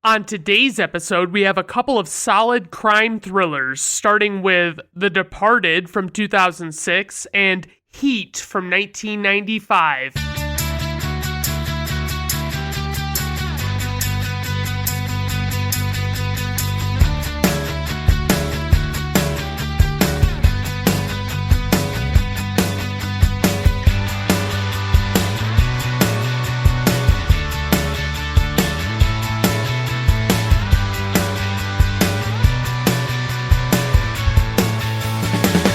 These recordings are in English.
On today's episode, we have a couple of solid crime thrillers, starting with The Departed from 2006 and Heat from 1995.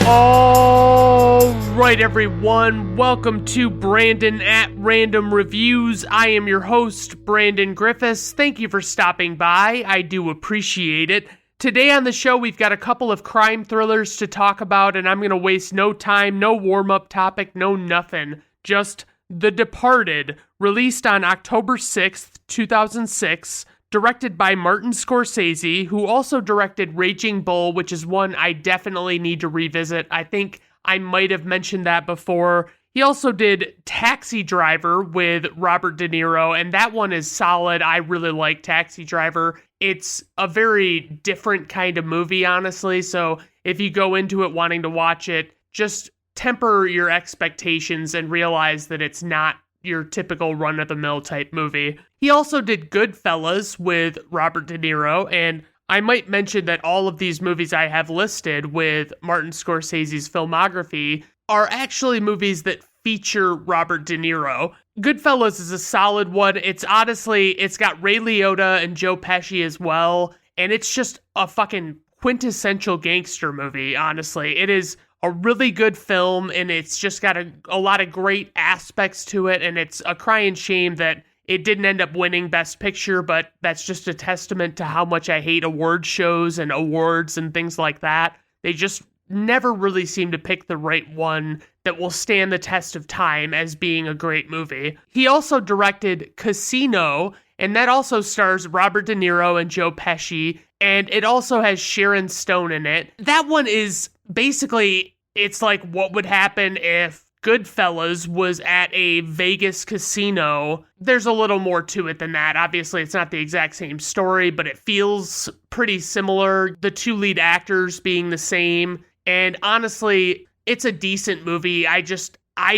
All right, everyone, welcome to Brandon at Random Reviews. I am your host, Brandon Griffiths. Thank you for stopping by. I do appreciate it. Today on the show, we've got a couple of crime thrillers to talk about, and I'm going to waste no time, no warm-up topic, no nothing. Just The Departed, released on October 6th, 2006. Directed by Martin Scorsese, who also directed Raging Bull, which is one I definitely need to revisit. I think I might have mentioned that before. He also did Taxi Driver with Robert De Niro, and that one is solid. I really like Taxi Driver. It's a very different kind of movie, honestly, so if you go into it wanting to watch it, just temper your expectations and realize that it's not your typical run-of-the-mill type movie. He also did Goodfellas with Robert De Niro, and I might mention that all of these movies I have listed with Martin Scorsese's filmography are actually movies that feature Robert De Niro. Goodfellas is a solid one. It's got Ray Liotta and Joe Pesci as well, and it's just a fucking quintessential gangster movie, honestly. It is a really good film, and it's just got a lot of great aspects to it, and it's a crying shame that it didn't end up winning Best Picture, but that's just a testament to how much I hate award shows and awards and things like that. They just never really seem to pick the right one that will stand the test of time as being a great movie. He also directed Casino, and that also stars Robert De Niro and Joe Pesci, and it also has Sharon Stone in it. That one is basically, it's like what would happen if Goodfellas was at a Vegas casino. There's a little more to it than that. Obviously, it's not the exact same story, but it feels pretty similar. The two lead actors being the same. And honestly, it's a decent movie. I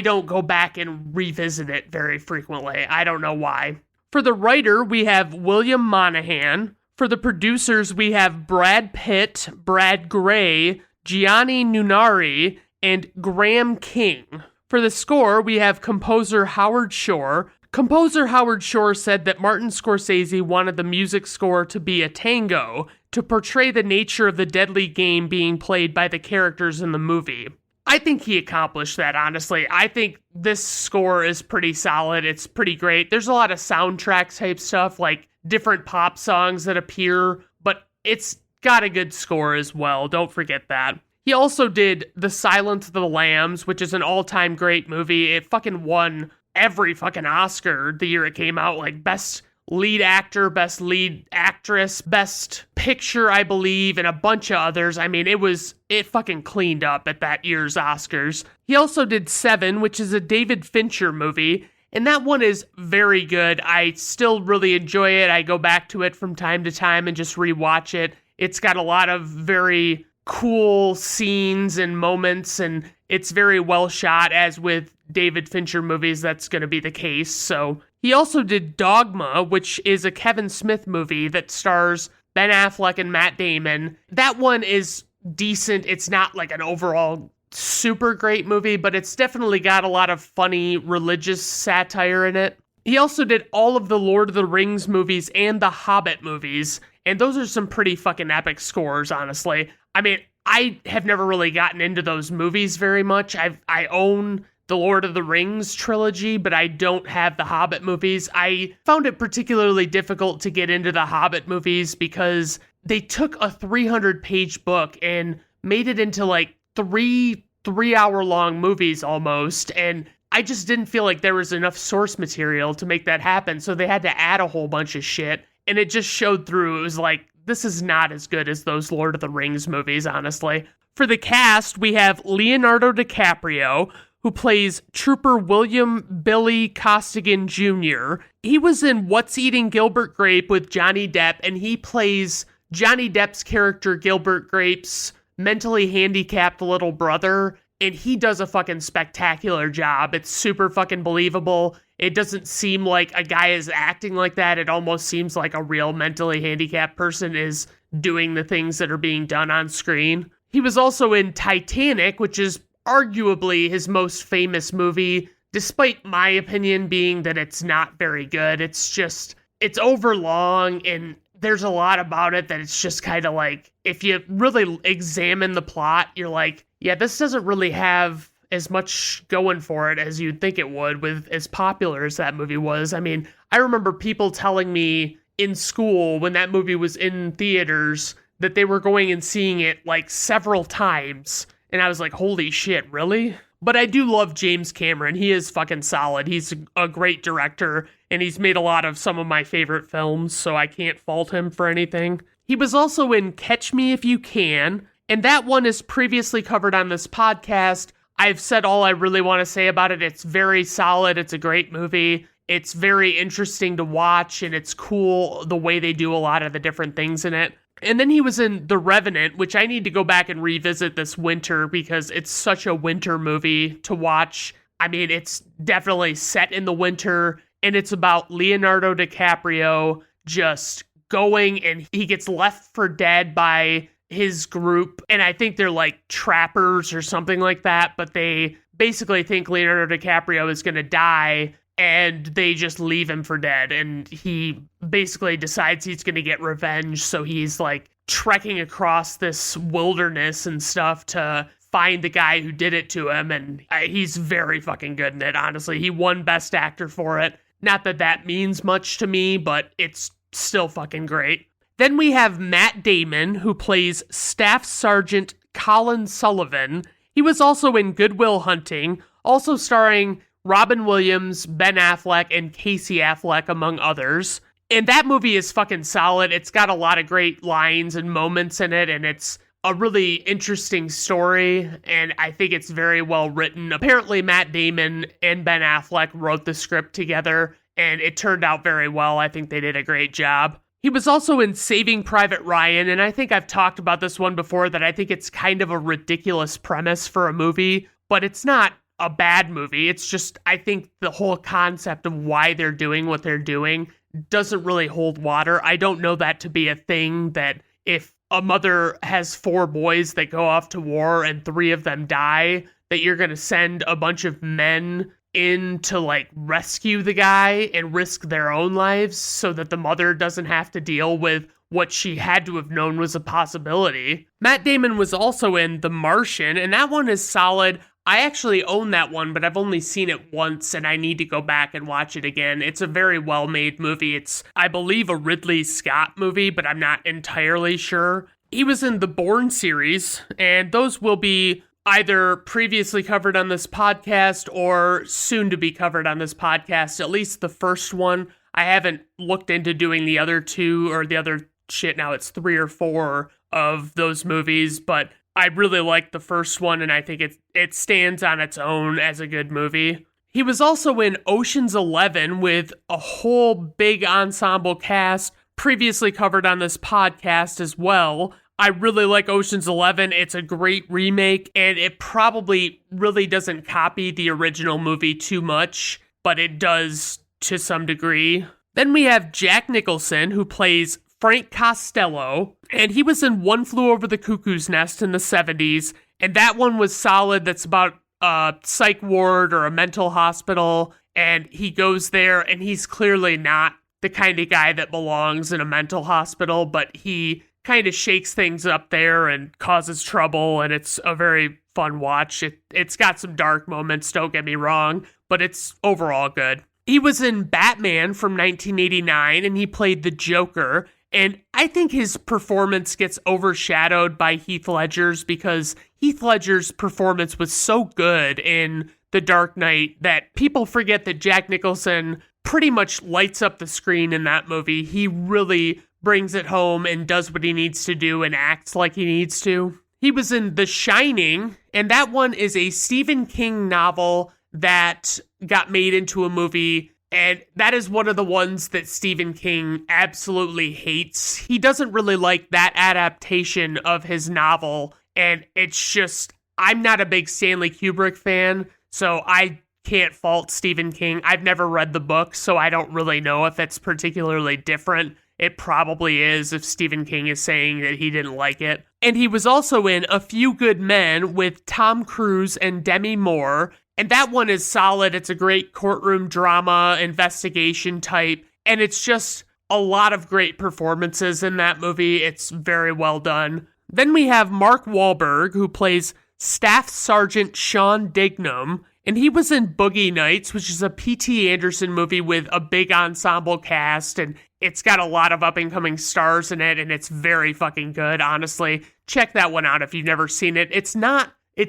don't go back and revisit it very frequently. I don't know why. For the writer, we have William Monahan. For the producers, we have Brad Pitt, Brad Gray, Gianni Nunari, and Graham King. For the score, we have composer Howard Shore. Composer Howard Shore said that Martin Scorsese wanted the music score to be a tango to portray the nature of the deadly game being played by the characters in the movie. I think he accomplished that, honestly. I think this score is pretty solid. It's pretty great. There's a lot of soundtrack type stuff, like different pop songs that appear, but it's got a good score as well. Don't forget that. He also did The Silence of the Lambs, which is an all-time great movie. It fucking won every fucking Oscar the year it came out, like Best Lead Actor, Best Lead Actress, Best Picture, I believe, and a bunch of others. I mean, it fucking cleaned up at that year's Oscars. He also did Seven, which is a David Fincher movie, and that one is very good. I still really enjoy it. I go back to it from time to time and just rewatch it. It's got a lot of very cool scenes and moments, and it's very well shot, as with David Fincher movies, that's going to be the case. So he also did Dogma, which is a Kevin Smith movie that stars Ben Affleck and Matt Damon. That one is decent. It's not like an overall super great movie, but it's definitely got a lot of funny religious satire in it. He also did all of the Lord of the Rings movies and the Hobbit movies, and those are some pretty fucking epic scores, honestly. I mean, I have never really gotten into those movies very much. I own the Lord of the Rings trilogy, but I don't have the Hobbit movies. I found it particularly difficult to get into the Hobbit movies because they took a 300-page book and made it into like three-hour-long movies almost, and I just didn't feel like there was enough source material to make that happen, so they had to add a whole bunch of shit, and it just showed through. It was like, this is not as good as those Lord of the Rings movies, honestly. For the cast, we have Leonardo DiCaprio, who plays Trooper William Billy Costigan Jr. He was in What's Eating Gilbert Grape with Johnny Depp, and he plays Johnny Depp's character Gilbert Grape's mentally handicapped little brother, and he does a fucking spectacular job. It's super fucking believable. It doesn't seem like a guy is acting like that. It almost seems like a real mentally handicapped person is doing the things that are being done on screen. He was also in Titanic, which is arguably his most famous movie, despite my opinion being that it's not very good. It's overlong, and there's a lot about it that it's just kind of like, if you really examine the plot, you're like, yeah, this doesn't really have as much going for it as you'd think it would, with as popular as that movie was. I mean, I remember people telling me in school when that movie was in theaters that they were going and seeing it like several times. And I was like, holy shit, really? But I do love James Cameron. He is fucking solid. He's a great director, and he's made a lot of some of my favorite films, so I can't fault him for anything. He was also in Catch Me If You Can, and that one is previously covered on this podcast. I've said all I really want to say about it. It's very solid. It's a great movie. It's very interesting to watch, and it's cool the way they do a lot of the different things in it. And then he was in The Revenant, which I need to go back and revisit this winter because it's such a winter movie to watch. I mean, it's definitely set in the winter, and it's about Leonardo DiCaprio just going, and he gets left for dead by his group, and I think they're like trappers or something like that, but they basically think Leonardo DiCaprio is going to die, and they just leave him for dead, and he basically decides he's going to get revenge, so he's like trekking across this wilderness and stuff to find the guy who did it to him, and he's very fucking good in it, honestly. He won Best Actor for it. Not that that means much to me, but it's still fucking great. Then we have Matt Damon, who plays Staff Sergeant Colin Sullivan. He was also in Good Will Hunting, also starring Robin Williams, Ben Affleck, and Casey Affleck, among others. And that movie is fucking solid. It's got a lot of great lines and moments in it, and it's a really interesting story, and I think it's very well written. Apparently, Matt Damon and Ben Affleck wrote the script together, and it turned out very well. I think they did a great job. He was also in Saving Private Ryan, and I think I've talked about this one before, that I think it's kind of a ridiculous premise for a movie, but it's not a bad movie. It's just, I think the whole concept of why they're doing what they're doing doesn't really hold water. I don't know that to be a thing, that if a mother has 4 boys that go off to war and 3 of them die, that you're going to send a bunch of men in to like rescue the guy and risk their own lives so that the mother doesn't have to deal with what she had to have known was a possibility. Matt Damon was also in The Martian, and that one is solid. I actually own that one, but I've only seen it once, and I need to go back and watch it again. It's a very well-made movie. It's, I believe, a Ridley Scott movie, but I'm not entirely sure. He was in the Bourne series, and those will be either previously covered on this podcast or soon to be covered on this podcast, at least the first one. I haven't looked into doing the other 2 or the other now it's 3 or 4 of those movies, but I really like the first one, and I think it stands on its own as a good movie. He was also in Ocean's 11 with a whole big ensemble cast, previously covered on this podcast as well. I really like Ocean's 11. It's a great remake, and it probably really doesn't copy the original movie too much, but it does to some degree. Then we have Jack Nicholson, who plays Frank Costello, and he was in One Flew Over the Cuckoo's Nest in the 70s, and that one was solid. That's about a psych ward or a mental hospital, and he goes there, and he's clearly not the kind of guy that belongs in a mental hospital, but he kind of shakes things up there and causes trouble, and it's a very fun watch. It's got some dark moments, don't get me wrong, but it's overall good. He was in Batman from 1989, and he played the Joker, and I think his performance gets overshadowed by Heath Ledger's, because Heath Ledger's performance was so good in The Dark Knight that people forget that Jack Nicholson pretty much lights up the screen in that movie. He really brings it home and does what he needs to do and acts like he needs to. He was in The Shining, and that one is a Stephen King novel that got made into a movie, and that is one of the ones that Stephen King absolutely hates. He doesn't really like that adaptation of his novel, and it's just, I'm not a big Stanley Kubrick fan, so I can't fault Stephen King. I've never read the book, so I don't really know if it's particularly different. It probably is if Stephen King is saying that he didn't like it. And he was also in A Few Good Men with Tom Cruise and Demi Moore, and that one is solid. It's a great courtroom drama, investigation type, and it's just a lot of great performances in that movie. It's very well done. Then we have Mark Wahlberg, who plays Staff Sergeant Sean Dignam, and he was in Boogie Nights, which is a P.T. Anderson movie with a big ensemble cast, and it's got a lot of up-and-coming stars in it, and it's very fucking good, honestly. Check that one out if you've never seen it. It's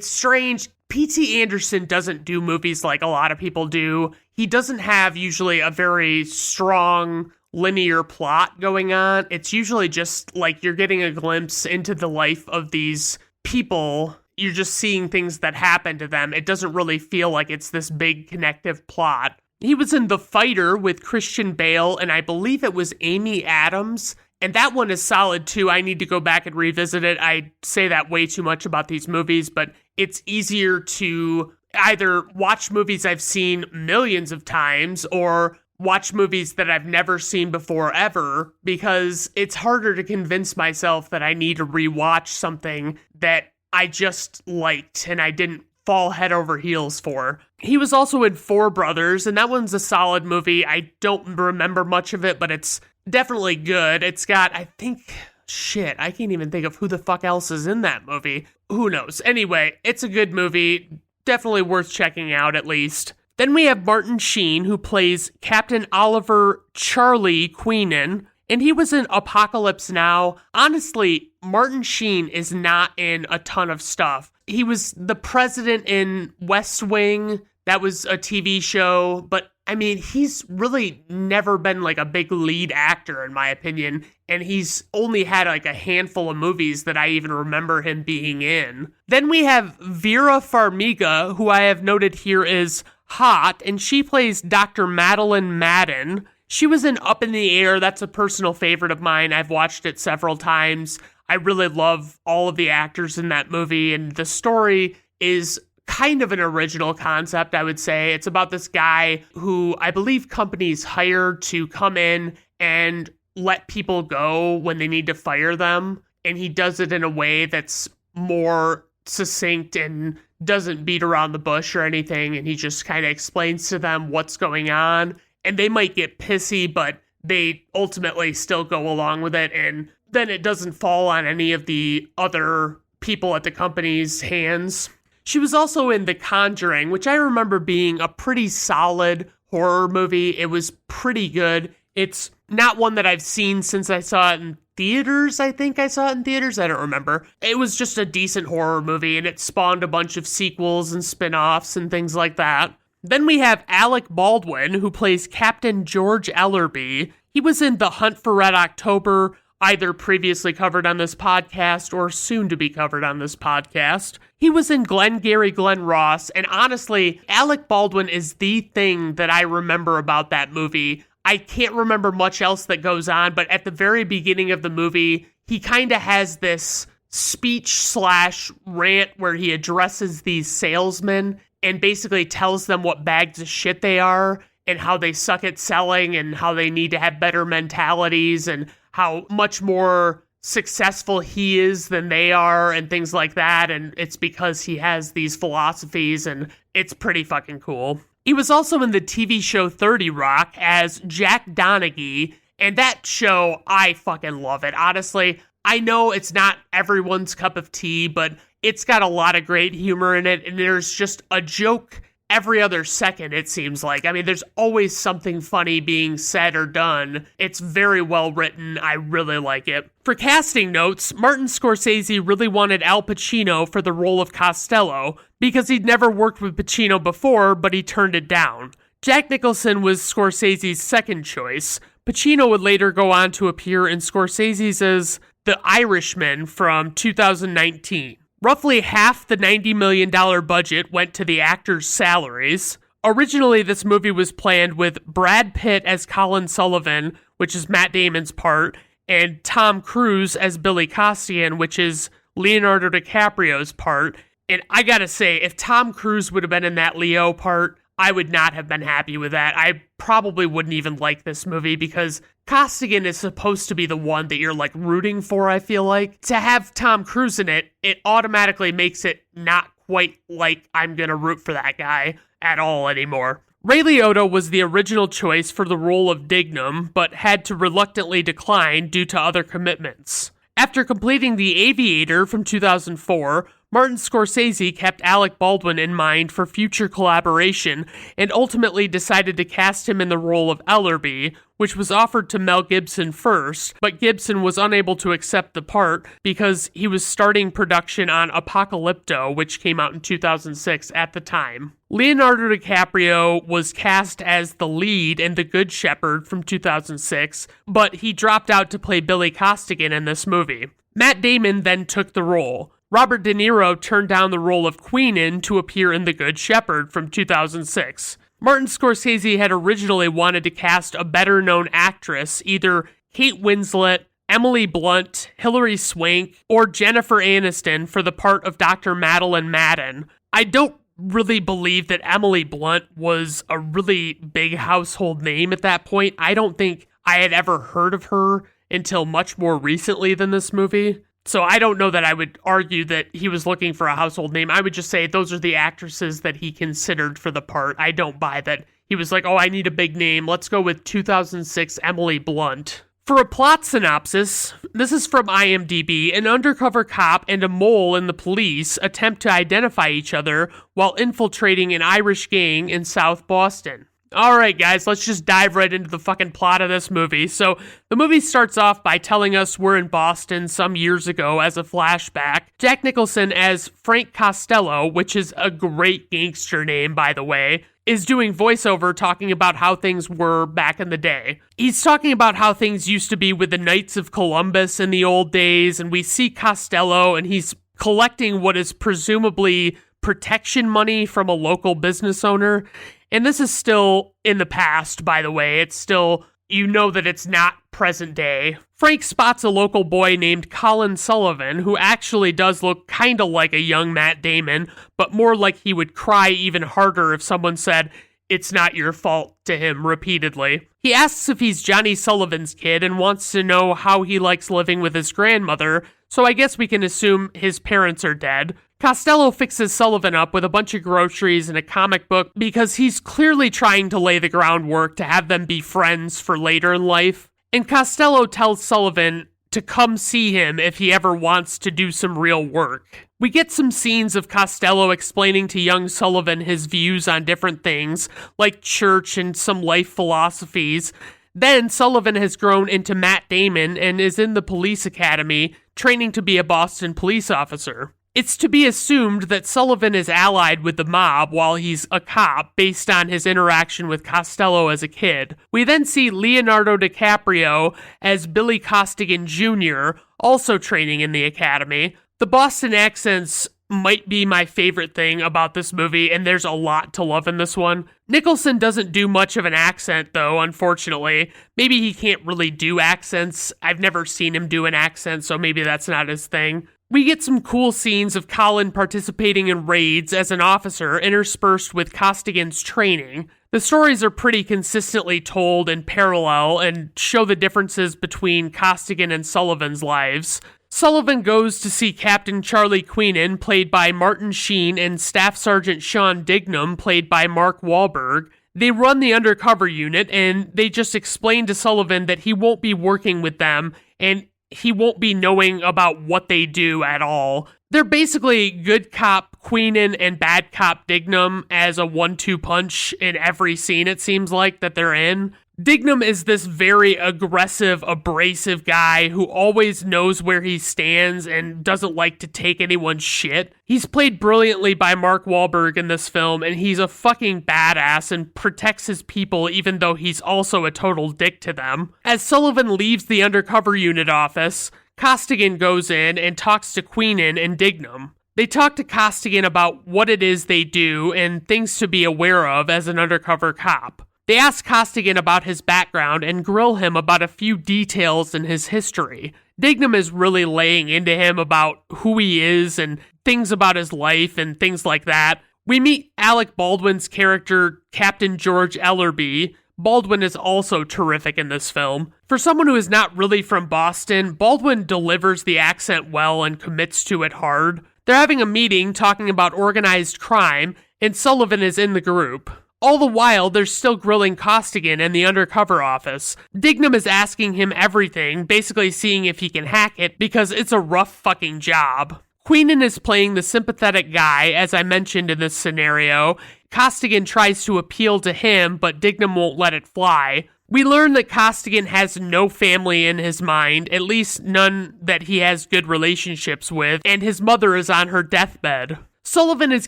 strange. P.T. Anderson doesn't do movies like a lot of people do. He doesn't have usually a very strong linear plot going on. It's usually just like you're getting a glimpse into the life of these people. You're just seeing things that happen to them. It doesn't really feel like it's this big connective plot. He was in The Fighter with Christian Bale, and I believe it was Amy Adams, and that one is solid too. I need to go back and revisit it. I say that way too much about these movies, but it's easier to either watch movies I've seen millions of times or watch movies that I've never seen before ever, because it's harder to convince myself that I need to rewatch something that I just liked and I didn't fall head over heels for. He was also in Four Brothers, and that one's a solid movie. I don't remember much of it, but it's definitely good. It's got, I can't even think of who the fuck else is in that movie. Who knows? Anyway, it's a good movie. Definitely worth checking out, at least. Then we have Martin Sheen, who plays Captain Oliver Charlie Queenan, and he was in Apocalypse Now. Honestly, Martin Sheen is not in a ton of stuff. He was the president in West Wing. That was a TV show, but I mean, he's really never been like a big lead actor, in my opinion, and he's only had like a handful of movies that I even remember him being in. Then we have Vera Farmiga, who I have noted here is hot, and she plays Dr. Madeline Madden. She was in Up in the Air. That's a personal favorite of mine. I've watched it several times. I really love all of the actors in that movie, and the story is kind of an original concept, I would say. It's about this guy who I believe companies hire to come in and let people go when they need to fire them, and he does it in a way that's more succinct and doesn't beat around the bush or anything, and he just kind of explains to them what's going on, and they might get pissy, but they ultimately still go along with it, and then it doesn't fall on any of the other people at the company's hands. She was also in The Conjuring, which I remember being a pretty solid horror movie. It was pretty good. It's not one that I've seen since I saw it in theaters. I think I saw it in theaters. I don't remember. It was just a decent horror movie, and it spawned a bunch of sequels and spin-offs and things like that. Then we have Alec Baldwin, who plays Captain George Ellerby. He was in The Hunt for Red October, either previously covered on this podcast or soon to be covered on this podcast. He was in Glengarry Glen Ross, and honestly, Alec Baldwin is the thing that I remember about that movie. I can't remember much else that goes on, but at the very beginning of the movie, he kind of has this speech/rant where he addresses these salesmen and basically tells them what bags of shit they are and how they suck at selling and how they need to have better mentalities and how much more successful he is than they are and things like that. And it's because he has these philosophies, and it's pretty fucking cool. He was also in the TV show 30 Rock as Jack Donaghy, and that show, I fucking love it. Honestly, I know it's not everyone's cup of tea, but it's got a lot of great humor in it, and there's just a joke every other second, it seems like. I mean, there's always something funny being said or done. It's very well written. I really like it. For casting notes, Martin Scorsese really wanted Al Pacino for the role of Costello because he'd never worked with Pacino before, but he turned it down. Jack Nicholson was Scorsese's second choice. Pacino would later go on to appear in Scorsese's The Irishman from 2019. Roughly half the $90 million budget went to the actors' salaries. Originally, this movie was planned with Brad Pitt as Colin Sullivan, which is Matt Damon's part, and Tom Cruise as Billy Costigan, which is Leonardo DiCaprio's part. And I gotta say, if Tom Cruise would have been in that Leo part, I would not have been happy with that. I probably wouldn't even like this movie because Costigan is supposed to be the one that you're like rooting for, I feel like. To have Tom Cruise in it, it automatically makes it not quite like I'm gonna root for that guy at all anymore. Ray Liotta was the original choice for the role of Dignam, but had to reluctantly decline due to other commitments. After completing The Aviator from 2004, Martin Scorsese kept Alec Baldwin in mind for future collaboration and ultimately decided to cast him in the role of Ellerby, which was offered to Mel Gibson first, but Gibson was unable to accept the part because he was starting production on Apocalypto, which came out in 2006 at the time. Leonardo DiCaprio was cast as the lead in The Good Shepherd from 2006, but he dropped out to play Billy Costigan in this movie. Matt Damon then took the role. Robert De Niro turned down the role of Queenan to appear in The Good Shepherd from 2006. Martin Scorsese had originally wanted to cast a better-known actress, either Kate Winslet, Emily Blunt, Hilary Swank, or Jennifer Aniston for the part of Dr. Madeline Madden. I don't really believe that Emily Blunt was a really big household name at that point. I don't think I had ever heard of her until much more recently than this movie. So I don't know that I would argue that he was looking for a household name. I would just say those are the actresses that he considered for the part. I don't buy that he was like, oh, I need a big name. Let's go with 2006 Emily Blunt. For a plot synopsis, this is from IMDb. An undercover cop and a mole in the police attempt to identify each other while infiltrating an Irish gang in South Boston. All right, guys, let's just dive right into the fucking plot of this movie. So the movie starts off by telling us we're in Boston some years ago as a flashback. Jack Nicholson as Frank Costello, which is a great gangster name, by the way, is doing voiceover talking about how things were back in the day. He's talking about how things used to be with the Knights of Columbus in the old days, and we see Costello, and he's collecting what is presumably protection money from a local business owner. And this is still in the past, by the way. It's still, you know that it's not present day. Frank spots a local boy named Colin Sullivan, who actually does look kind of like a young Matt Damon, but more like he would cry even harder if someone said, "It's not your fault," to him repeatedly. He asks if he's Johnny Sullivan's kid and wants to know how he likes living with his grandmother, so I guess we can assume his parents are dead. Costello fixes Sullivan up with a bunch of groceries and a comic book because he's clearly trying to lay the groundwork to have them be friends for later in life. And Costello tells Sullivan to come see him if he ever wants to do some real work. We get some scenes of Costello explaining to young Sullivan his views on different things, like church and some life philosophies. Then Sullivan has grown into Matt Damon and is in the police academy, training to be a Boston police officer. It's to be assumed that Sullivan is allied with the mob while he's a cop based on his interaction with Costello as a kid. We then see Leonardo DiCaprio as Billy Costigan Jr., also training in the academy. The Boston accents might be my favorite thing about this movie, and there's a lot to love in this one. Nicholson doesn't do much of an accent, though, unfortunately. Maybe he can't really do accents. I've never seen him do an accent, so maybe that's not his thing. We get some cool scenes of Colin participating in raids as an officer interspersed with Costigan's training. The stories are pretty consistently told in parallel and show the differences between Costigan and Sullivan's lives. Sullivan goes to see Captain Charlie Queenan, played by Martin Sheen, and Staff Sergeant Sean Dignam, played by Mark Wahlberg. They run the undercover unit, and they just explain to Sullivan that he won't be working with them, and he won't be knowing about what they do at all. They're basically good cop Queenan and bad cop Dignam as a 1-2 punch in every scene, it seems like, that they're in. Dignam is this very aggressive, abrasive guy who always knows where he stands and doesn't like to take anyone's shit. He's played brilliantly by Mark Wahlberg in this film, and he's a fucking badass and protects his people even though he's also a total dick to them. As Sullivan leaves the undercover unit office, Costigan goes in and talks to Queenan and Dignam. They talk to Costigan about what it is they do and things to be aware of as an undercover cop. They ask Costigan about his background and grill him about a few details in his history. Dignam is really laying into him about who he is and things about his life and things like that. We meet Alec Baldwin's character, Captain George Ellerby. Baldwin is also terrific in this film. For someone who is not really from Boston, Baldwin delivers the accent well and commits to it hard. They're having a meeting talking about organized crime, and Sullivan is in the group. All the while, they're still grilling Costigan in the undercover office. Dignam is asking him everything, basically seeing if he can hack it, because it's a rough fucking job. Queenan is playing the sympathetic guy, as I mentioned in this scenario. Costigan tries to appeal to him, but Dignam won't let it fly. We learn that Costigan has no family in his mind, at least none that he has good relationships with, and his mother is on her deathbed. Sullivan is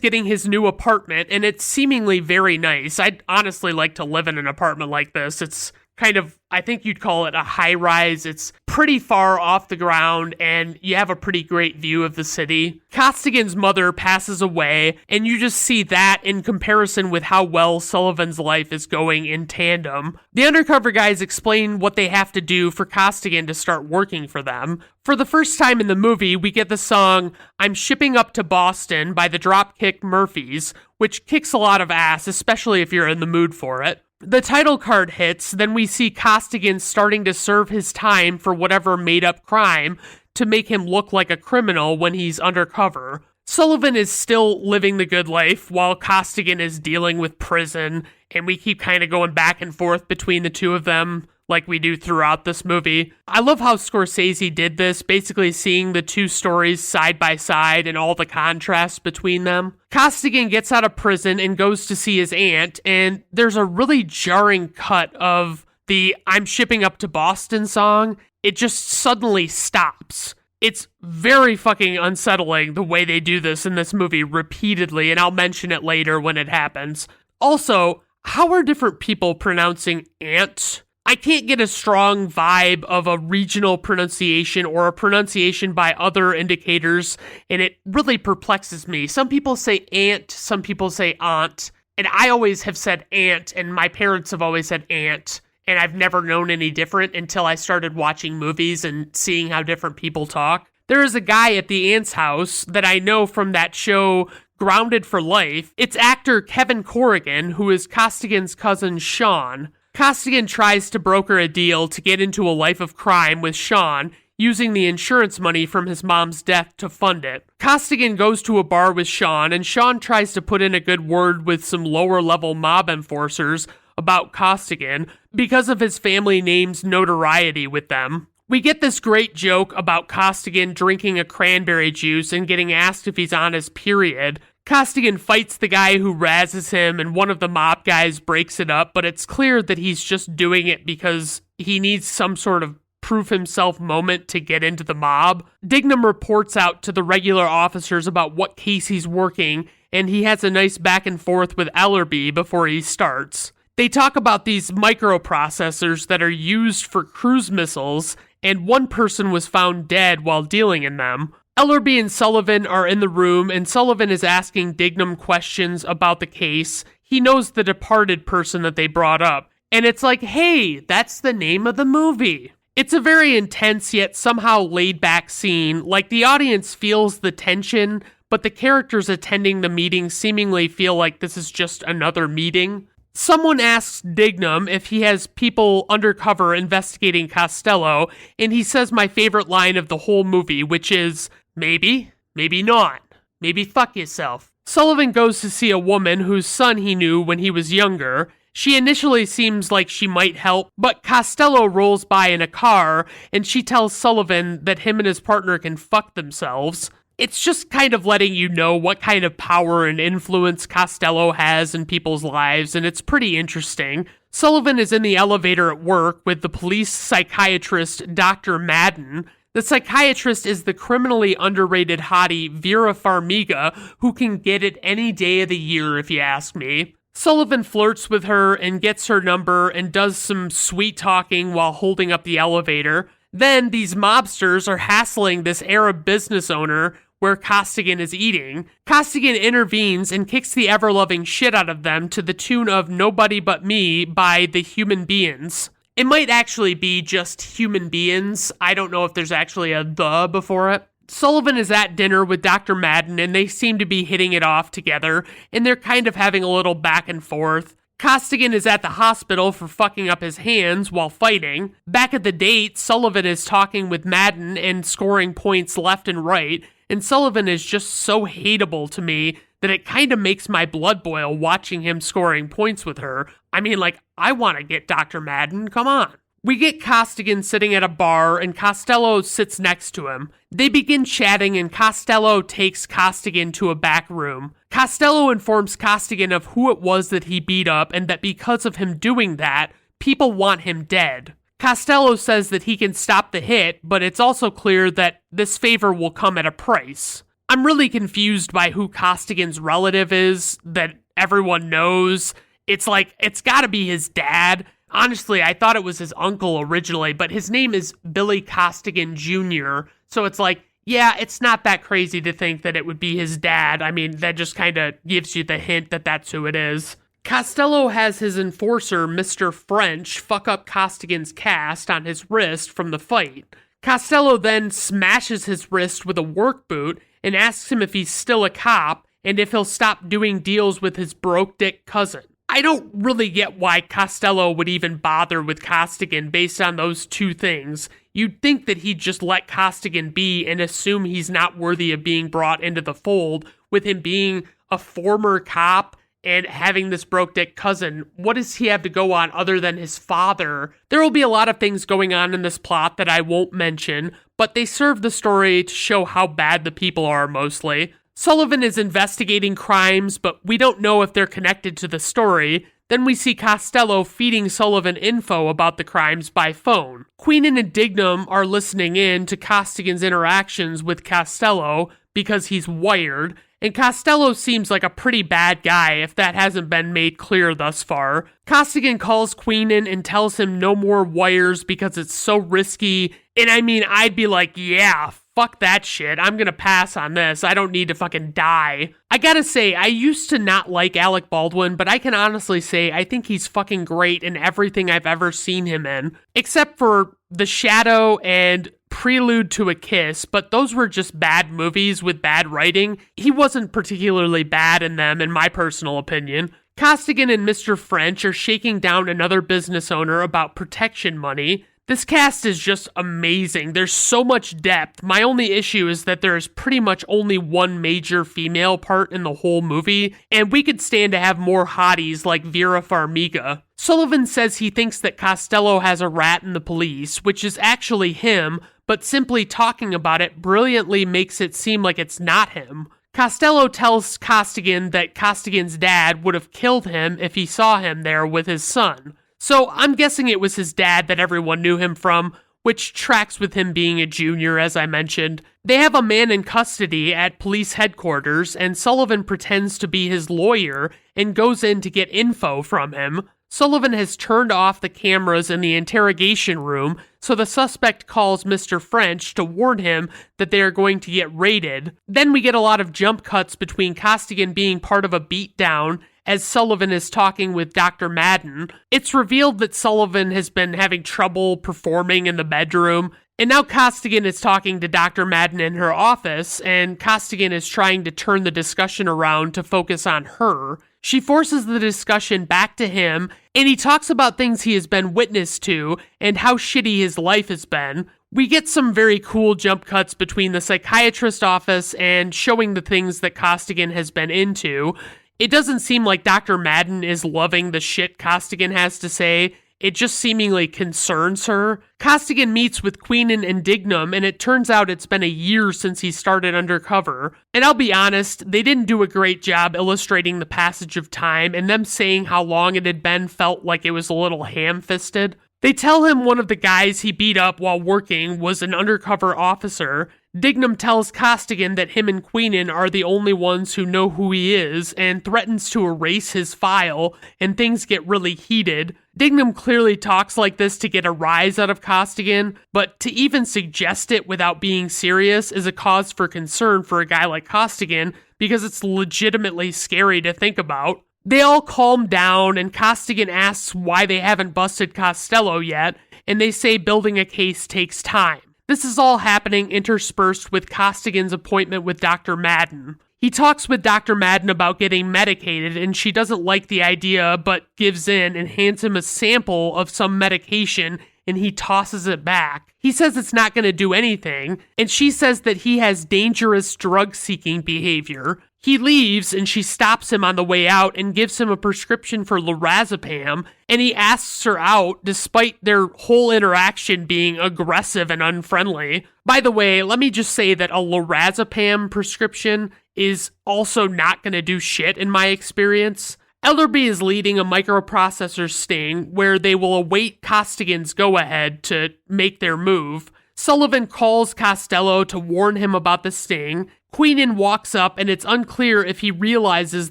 getting his new apartment, and it's seemingly very nice. I'd honestly like to live in an apartment like this. It's kind of, I think you'd call it a high-rise. It's pretty far off the ground, and you have a pretty great view of the city. Costigan's mother passes away, and you just see that in comparison with how well Sullivan's life is going in tandem. The undercover guys explain what they have to do for Costigan to start working for them. For the first time in the movie, we get the song "I'm Shipping Up to Boston" by the Dropkick Murphys, which kicks a lot of ass, especially if you're in the mood for it. The title card hits, then we see Costigan starting to serve his time for whatever made-up crime to make him look like a criminal when he's undercover. Sullivan is still living the good life while Costigan is dealing with prison, and we keep kind of going back and forth between the two of them like we do throughout this movie. I love how Scorsese did this, basically seeing the two stories side by side and all the contrast between them. Costigan gets out of prison and goes to see his aunt, and there's a really jarring cut of the "I'm Shipping Up to Boston" song. It just suddenly stops. It's very fucking unsettling the way they do this in this movie repeatedly, and I'll mention it later when it happens. Also, how are different people pronouncing aunt? I can't get a strong vibe of a regional pronunciation or a pronunciation by other indicators, and it really perplexes me. Some people say aunt, some people say aunt, and I always have said aunt, and my parents have always said aunt, and I've never known any different until I started watching movies and seeing how different people talk. There is a guy at the aunt's house that I know from that show Grounded for Life. It's actor Kevin Corrigan, who is Costigan's cousin Sean. Costigan tries to broker a deal to get into a life of crime with Sean, using the insurance money from his mom's death to fund it. Costigan goes to a bar with Sean, and Sean tries to put in a good word with some lower-level mob enforcers about Costigan because of his family name's notoriety with them. We get this great joke about Costigan drinking a cranberry juice and getting asked if he's on his period. Costigan fights the guy who razzes him, and one of the mob guys breaks it up, but it's clear that he's just doing it because he needs some sort of prove himself moment to get into the mob. Dignam reports out to the regular officers about what case he's working, and he has a nice back and forth with Ellerby before he starts. They talk about these microprocessors that are used for cruise missiles, and one person was found dead while dealing in them. Ellerby and Sullivan are in the room, and Sullivan is asking Dignam questions about the case. He knows the departed person that they brought up, and it's like, hey, that's the name of the movie. It's a very intense yet somehow laid-back scene, like the audience feels the tension, but the characters attending the meeting seemingly feel like this is just another meeting. Someone asks Dignam if he has people undercover investigating Costello, and he says my favorite line of the whole movie, which is, maybe, maybe not, maybe fuck yourself. Sullivan goes to see a woman whose son he knew when he was younger. She initially seems like she might help, but Costello rolls by in a car, and she tells Sullivan that him and his partner can fuck themselves. It's just kind of letting you know what kind of power and influence Costello has in people's lives, and it's pretty interesting. Sullivan is in the elevator at work with the police psychiatrist Dr. Madden. The psychiatrist is the criminally underrated hottie Vera Farmiga, who can get it any day of the year if you ask me. Sullivan flirts with her and gets her number and does some sweet talking while holding up the elevator. Then these mobsters are hassling this Arab business owner where Costigan is eating. Costigan intervenes and kicks the ever-loving shit out of them to the tune of Nobody But Me by the Human Beings. It might actually be just Human Beings. I don't know if there's actually a the before it. Sullivan is at dinner with Dr. Madden, and they seem to be hitting it off together, and they're kind of having a little back and forth. Costigan is at the hospital for fucking up his hands while fighting. Back at the date, Sullivan is talking with Madden and scoring points left and right, and Sullivan is just so hateable to me that it kind of makes my blood boil watching him scoring points with her. I mean, like, I want to get Dr. Madden, come on. We get Costigan sitting at a bar, and Costello sits next to him. They begin chatting, and Costello takes Costigan to a back room. Costello informs Costigan of who it was that he beat up, and that because of him doing that, people want him dead. Costello says that he can stop the hit, but it's also clear that this favor will come at a price. I'm really confused by who Costigan's relative is, that everyone knows. It's like, it's gotta be his dad. Honestly, I thought it was his uncle originally, but his name is Billy Costigan Jr., so it's like, yeah, it's not that crazy to think that it would be his dad. I mean, that just kind of gives you the hint that that's who it is. Costello has his enforcer, Mr. French, fuck up Costigan's cast on his wrist from the fight. Costello then smashes his wrist with a work boot and asks him if he's still a cop and if he'll stop doing deals with his broke dick cousin. I don't really get why Costello would even bother with Costigan based on those two things. You'd think that he'd just let Costigan be and assume he's not worthy of being brought into the fold, with him being a former cop and having this broke dick cousin. What does he have to go on other than his father? There will be a lot of things going on in this plot that I won't mention, but they serve the story to show how bad the people are mostly. Sullivan is investigating crimes, but we don't know if they're connected to the story. Then we see Costello feeding Sullivan info about the crimes by phone. Queenan and Dignam are listening in to Costigan's interactions with Costello because he's wired, and Costello seems like a pretty bad guy if that hasn't been made clear thus far. Costigan calls Queenan and tells him no more wires because it's so risky, and I mean, I'd be like, yeah, fuck that shit. I'm gonna pass on this. I don't need to fucking die. I gotta say, I used to not like Alec Baldwin, but I can honestly say I think he's fucking great in everything I've ever seen him in. Except for The Shadow and Prelude to a Kiss, but those were just bad movies with bad writing. He wasn't particularly bad in them, in my personal opinion. Costigan and Mr. French are shaking down another business owner about protection money. This cast is just amazing. There's so much depth. My only issue is that there is pretty much only one major female part in the whole movie, and we could stand to have more hotties like Vera Farmiga. Sullivan says he thinks that Costello has a rat in the police, which is actually him, but simply talking about it brilliantly makes it seem like it's not him. Costello tells Costigan that Costigan's dad would have killed him if he saw him there with his son. So I'm guessing it was his dad that everyone knew him from, which tracks with him being a junior, as I mentioned. They have a man in custody at police headquarters, and Sullivan pretends to be his lawyer and goes in to get info from him. Sullivan has turned off the cameras in the interrogation room, so the suspect calls Mr. French to warn him that they are going to get raided. Then we get a lot of jump cuts between Costigan being part of a beatdown as Sullivan is talking with Dr. Madden. It's revealed that Sullivan has been having trouble performing in the bedroom, and now Costigan is talking to Dr. Madden in her office, and Costigan is trying to turn the discussion around to focus on her. She forces the discussion back to him, and he talks about things he has been witness to and how shitty his life has been. We get some very cool jump cuts between the psychiatrist office and showing the things that Costigan has been into. It doesn't seem like Dr. Madden is loving the shit Costigan has to say. It just seemingly concerns her. Costigan meets with Queenan and Dignam, and it turns out it's been a year since he started undercover. And I'll be honest, they didn't do a great job illustrating the passage of time, and them saying how long it had been felt like it was a little ham-fisted. They tell him one of the guys he beat up while working was an undercover officer. Dignam tells Costigan that him and Queenan are the only ones who know who he is and threatens to erase his file, and things get really heated. Dignam clearly talks like this to get a rise out of Costigan, but to even suggest it without being serious is a cause for concern for a guy like Costigan because it's legitimately scary to think about. They all calm down, and Costigan asks why they haven't busted Costello yet, and they say building a case takes time. This is all happening interspersed with Costigan's appointment with Dr. Madden. He talks with Dr. Madden about getting medicated, and she doesn't like the idea, but gives in and hands him a sample of some medication, and he tosses it back. He says it's not going to do anything, and she says that he has dangerous drug-seeking behavior. He leaves, and she stops him on the way out and gives him a prescription for lorazepam, and he asks her out despite their whole interaction being aggressive and unfriendly. By the way, let me just say that a lorazepam prescription is also not going to do shit in my experience. Ellerby is leading a microprocessor sting where they will await Costigan's go-ahead to make their move. Sullivan calls Costello to warn him about the sting. Queenan walks up, and it's unclear if he realizes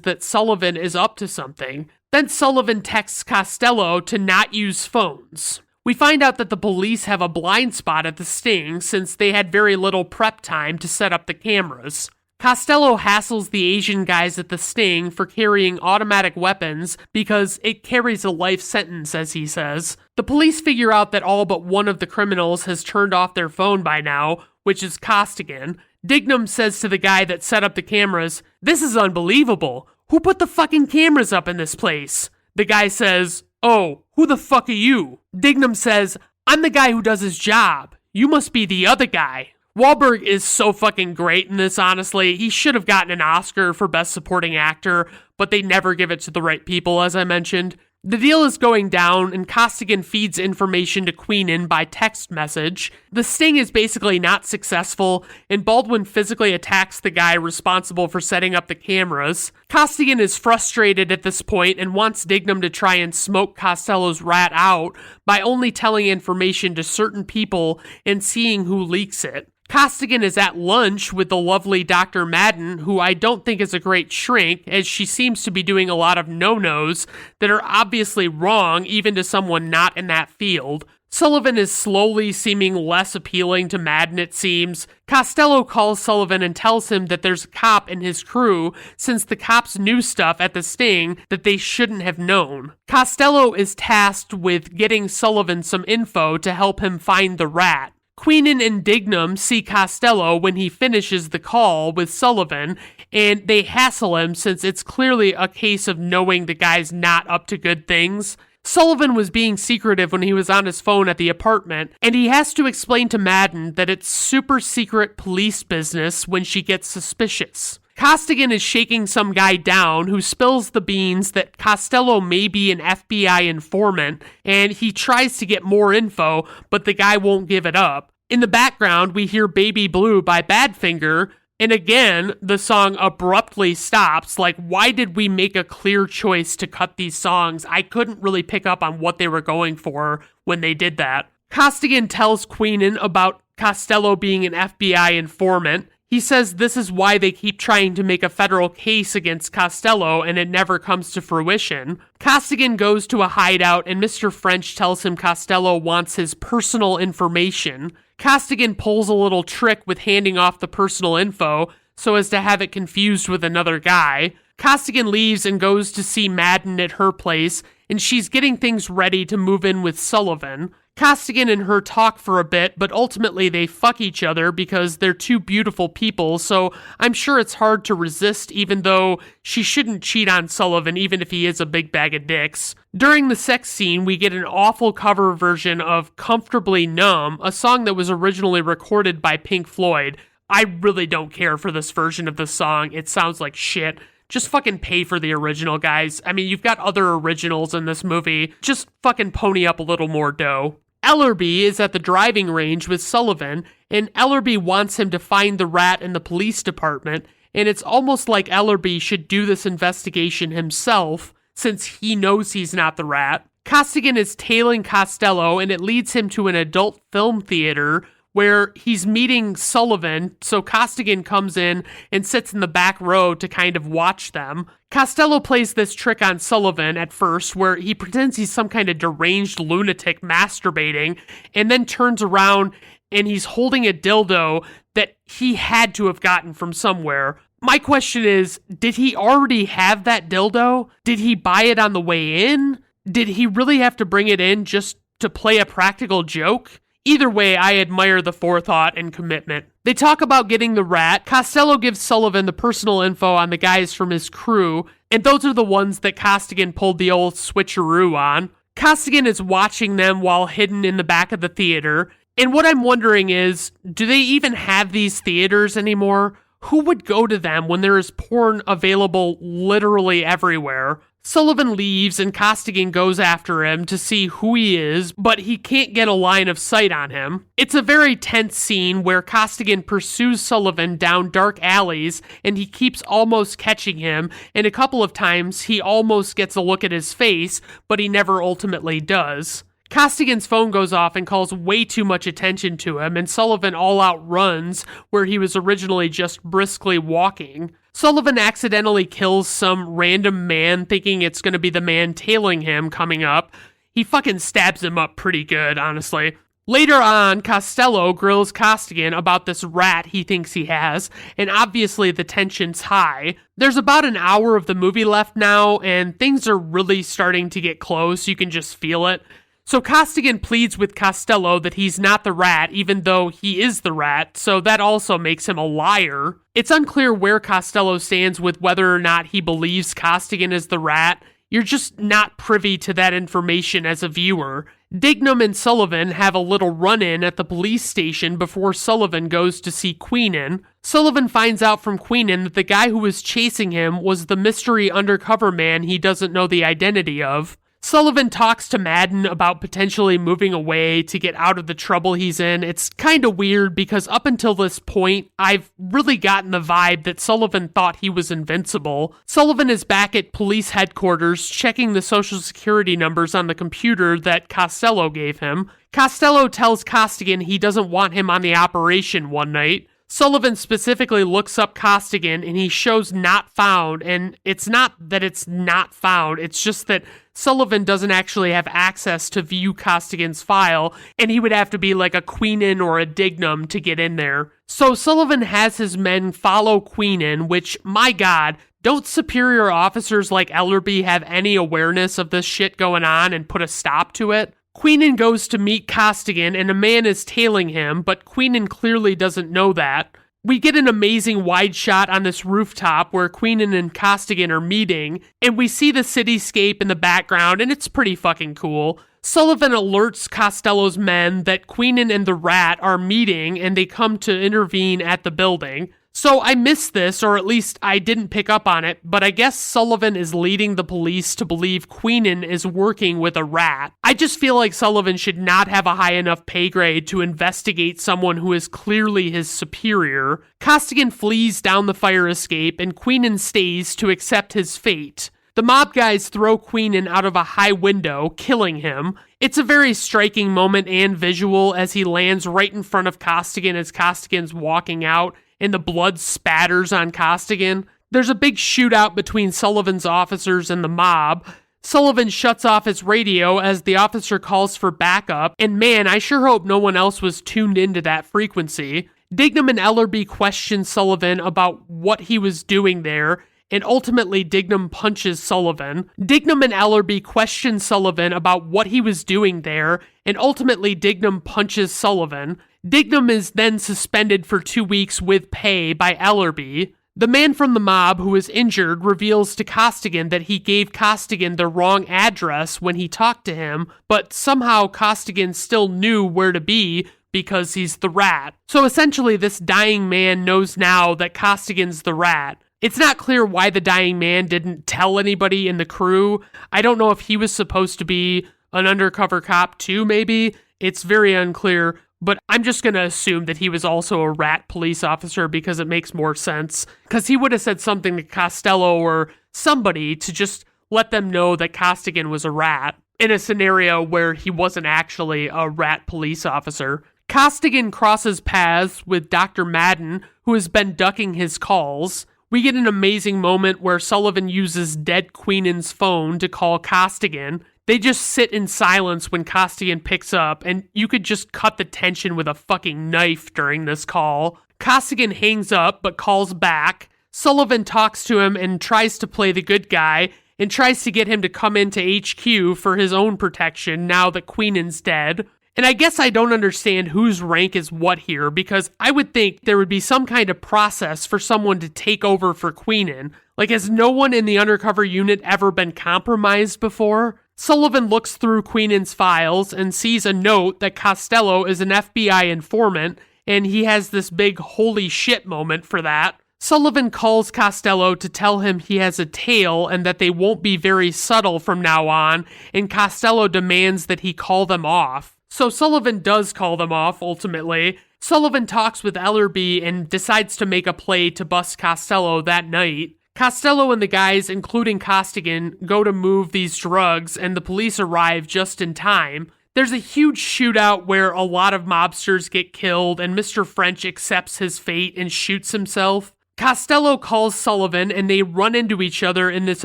that Sullivan is up to something. Then Sullivan texts Costello to not use phones. We find out that the police have a blind spot at the sting since they had very little prep time to set up the cameras. Costello hassles the Asian guys at the sting for carrying automatic weapons because it carries a life sentence, as he says. The police figure out that all but one of the criminals has turned off their phone by now, which is Costigan. Dignam says to the guy that set up the cameras, "This is unbelievable. Who put the fucking cameras up in this place?" The guy says, "Oh, who the fuck are you?" Dignam says, "I'm the guy who does his job. You must be the other guy." Wahlberg is so fucking great in this, honestly. He should have gotten an Oscar for Best Supporting Actor, but they never give it to the right people, as I mentioned. The deal is going down, and Costigan feeds information to Queenan by text message. The sting is basically not successful, and Baldwin physically attacks the guy responsible for setting up the cameras. Costigan is frustrated at this point and wants Dignam to try and smoke Costello's rat out by only telling information to certain people and seeing who leaks it. Costigan is at lunch with the lovely Dr. Madden, who I don't think is a great shrink, as she seems to be doing a lot of no-nos that are obviously wrong even to someone not in that field. Sullivan is slowly seeming less appealing to Madden, it seems. Costello calls Sullivan and tells him that there's a cop in his crew, since the cops knew stuff at the sting that they shouldn't have known. Costello is tasked with getting Sullivan some info to help him find the rat. Queenan and Dignam see Costello when he finishes the call with Sullivan, and they hassle him since it's clearly a case of knowing the guy's not up to good things. Sullivan was being secretive when he was on his phone at the apartment, and he has to explain to Madden that it's super secret police business when she gets suspicious. Costigan is shaking some guy down who spills the beans that Costello may be an FBI informant, and he tries to get more info, but the guy won't give it up. In the background, we hear Baby Blue by Badfinger, and again, the song abruptly stops. Like, why did we make a clear choice to cut these songs? I couldn't really pick up on what they were going for when they did that. Costigan tells Queenan about Costello being an FBI informant. He says this is why they keep trying to make a federal case against Costello and it never comes to fruition. Costigan goes to a hideout and Mr. French tells him Costello wants his personal information. Costigan pulls a little trick with handing off the personal info so as to have it confused with another guy. Costigan leaves and goes to see Madden at her place, and she's getting things ready to move in with Sullivan. Costigan and her talk for a bit, but ultimately they fuck each other because they're two beautiful people, so I'm sure it's hard to resist, even though she shouldn't cheat on Sullivan even if he is a big bag of dicks. During the sex scene, we get an awful cover version of Comfortably Numb, a song that was originally recorded by Pink Floyd. I really don't care for this version of the song. It sounds like shit. Just fucking pay for the original, guys. I mean, you've got other originals in this movie. Just fucking pony up a little more dough. Ellerby is at the driving range with Sullivan, and Ellerby wants him to find the rat in the police department, and it's almost like Ellerby should do this investigation himself, since he knows he's not the rat. Costigan is tailing Costello, and it leads him to an adult film theater where he's meeting Sullivan, so Costigan comes in and sits in the back row to kind of watch them. Costello plays this trick on Sullivan at first, where he pretends he's some kind of deranged lunatic masturbating, and then turns around and he's holding a dildo that he had to have gotten from somewhere. My question is, did he already have that dildo? Did he buy it on the way in? Did he really have to bring it in just to play a practical joke? Either way, I admire the forethought and commitment. They talk about getting the rat. Costello gives Sullivan the personal info on the guys from his crew, and those are the ones that Costigan pulled the old switcheroo on. Costigan is watching them while hidden in the back of the theater, and what I'm wondering is, do they even have these theaters anymore? Who would go to them when there is porn available literally everywhere? Sullivan leaves and Costigan goes after him to see who he is, but he can't get a line of sight on him. It's a very tense scene where Costigan pursues Sullivan down dark alleys and he keeps almost catching him, and a couple of times he almost gets a look at his face, but he never ultimately does. Costigan's phone goes off and calls way too much attention to him, and Sullivan all out runs where he was originally just briskly walking. Sullivan accidentally kills some random man thinking it's going to be the man tailing him coming up. He fucking stabs him up pretty good, honestly. Later on, Costello grills Costigan about this rat he thinks he has, and obviously the tension's high. There's about an hour of the movie left now, and things are really starting to get close. You can just feel it. So Costigan pleads with Costello that he's not the rat, even though he is the rat, so that also makes him a liar. It's unclear where Costello stands with whether or not he believes Costigan is the rat. You're just not privy to that information as a viewer. Dignam and Sullivan have a little run-in at the police station before Sullivan goes to see Queenan. Sullivan finds out from Queenan that the guy who was chasing him was the mystery undercover man he doesn't know the identity of. Sullivan talks to Madden about potentially moving away to get out of the trouble he's in. It's kind of weird because up until this point, I've really gotten the vibe that Sullivan thought he was invincible. Sullivan is back at police headquarters checking the social security numbers on the computer that Costello gave him. Costello tells Costigan he doesn't want him on the operation one night. Sullivan specifically looks up Costigan and he shows not found, and it's not that it's not found, it's just that Sullivan doesn't actually have access to view Costigan's file, and he would have to be like a Queenan or a Dignam to get in there. So Sullivan has his men follow Queenan, which, my god, don't superior officers like Ellerby have any awareness of this shit going on and put a stop to it? Queenan goes to meet Costigan and a man is tailing him, but Queenan clearly doesn't know that. We get an amazing wide shot on this rooftop where Queenan and Costigan are meeting, and we see the cityscape in the background, and it's pretty fucking cool. Sullivan alerts Costello's men that Queenan and the rat are meeting, and they come to intervene at the building. So I missed this, or at least I didn't pick up on it, but I guess Sullivan is leading the police to believe Queenan is working with a rat. I just feel like Sullivan should not have a high enough pay grade to investigate someone who is clearly his superior. Costigan flees down the fire escape, and Queenan stays to accept his fate. The mob guys throw Queenan out of a high window, killing him. It's a very striking moment and visual as he lands right in front of Costigan as Costigan's walking out, and the blood spatters on Costigan. There's a big shootout between Sullivan's officers and the mob. Sullivan shuts off his radio as the officer calls for backup, and man, I sure hope no one else was tuned into that frequency. Dignam and Ellerby question Sullivan about what he was doing there, and ultimately Dignam punches Sullivan. Dignam and Ellerby question Sullivan about what he was doing there, and ultimately Dignam punches Sullivan. Dignam is then suspended for 2 weeks with pay by Ellerby. The man from the mob who was injured reveals to Costigan that he gave Costigan the wrong address when he talked to him, but somehow Costigan still knew where to be because he's the rat. So essentially this dying man knows now that Costigan's the rat. It's not clear why the dying man didn't tell anybody in the crew. I don't know if he was supposed to be an undercover cop too, maybe. It's very unclear. But I'm just going to assume that he was also a rat police officer because it makes more sense. Because he would have said something to Costello or somebody to just let them know that Costigan was a rat in a scenario where he wasn't actually a rat police officer. Costigan crosses paths with Dr. Madden, who has been ducking his calls. We get an amazing moment where Sullivan uses dead Queenan's phone to call Costigan. They just sit in silence when Costigan picks up, and you could just cut the tension with a fucking knife during this call. Costigan hangs up, but calls back. Sullivan talks to him and tries to play the good guy, and tries to get him to come into HQ for his own protection now that Queenan's dead. And I guess I don't understand whose rank is what here, because I would think there would be some kind of process for someone to take over for Queenan. Like, has no one in the undercover unit ever been compromised before? Sullivan looks through Queenan's files and sees a note that Costello is an FBI informant, and he has this big holy shit moment for that. Sullivan calls Costello to tell him he has a tail and that they won't be very subtle from now on, and Costello demands that he call them off. So Sullivan does call them off, ultimately. Sullivan talks with Ellerby and decides to make a play to bust Costello that night. Costello and the guys, including Costigan, go to move these drugs, and the police arrive just in time. There's a huge shootout where a lot of mobsters get killed, and Mr. French accepts his fate and shoots himself. Costello calls Sullivan, and they run into each other in this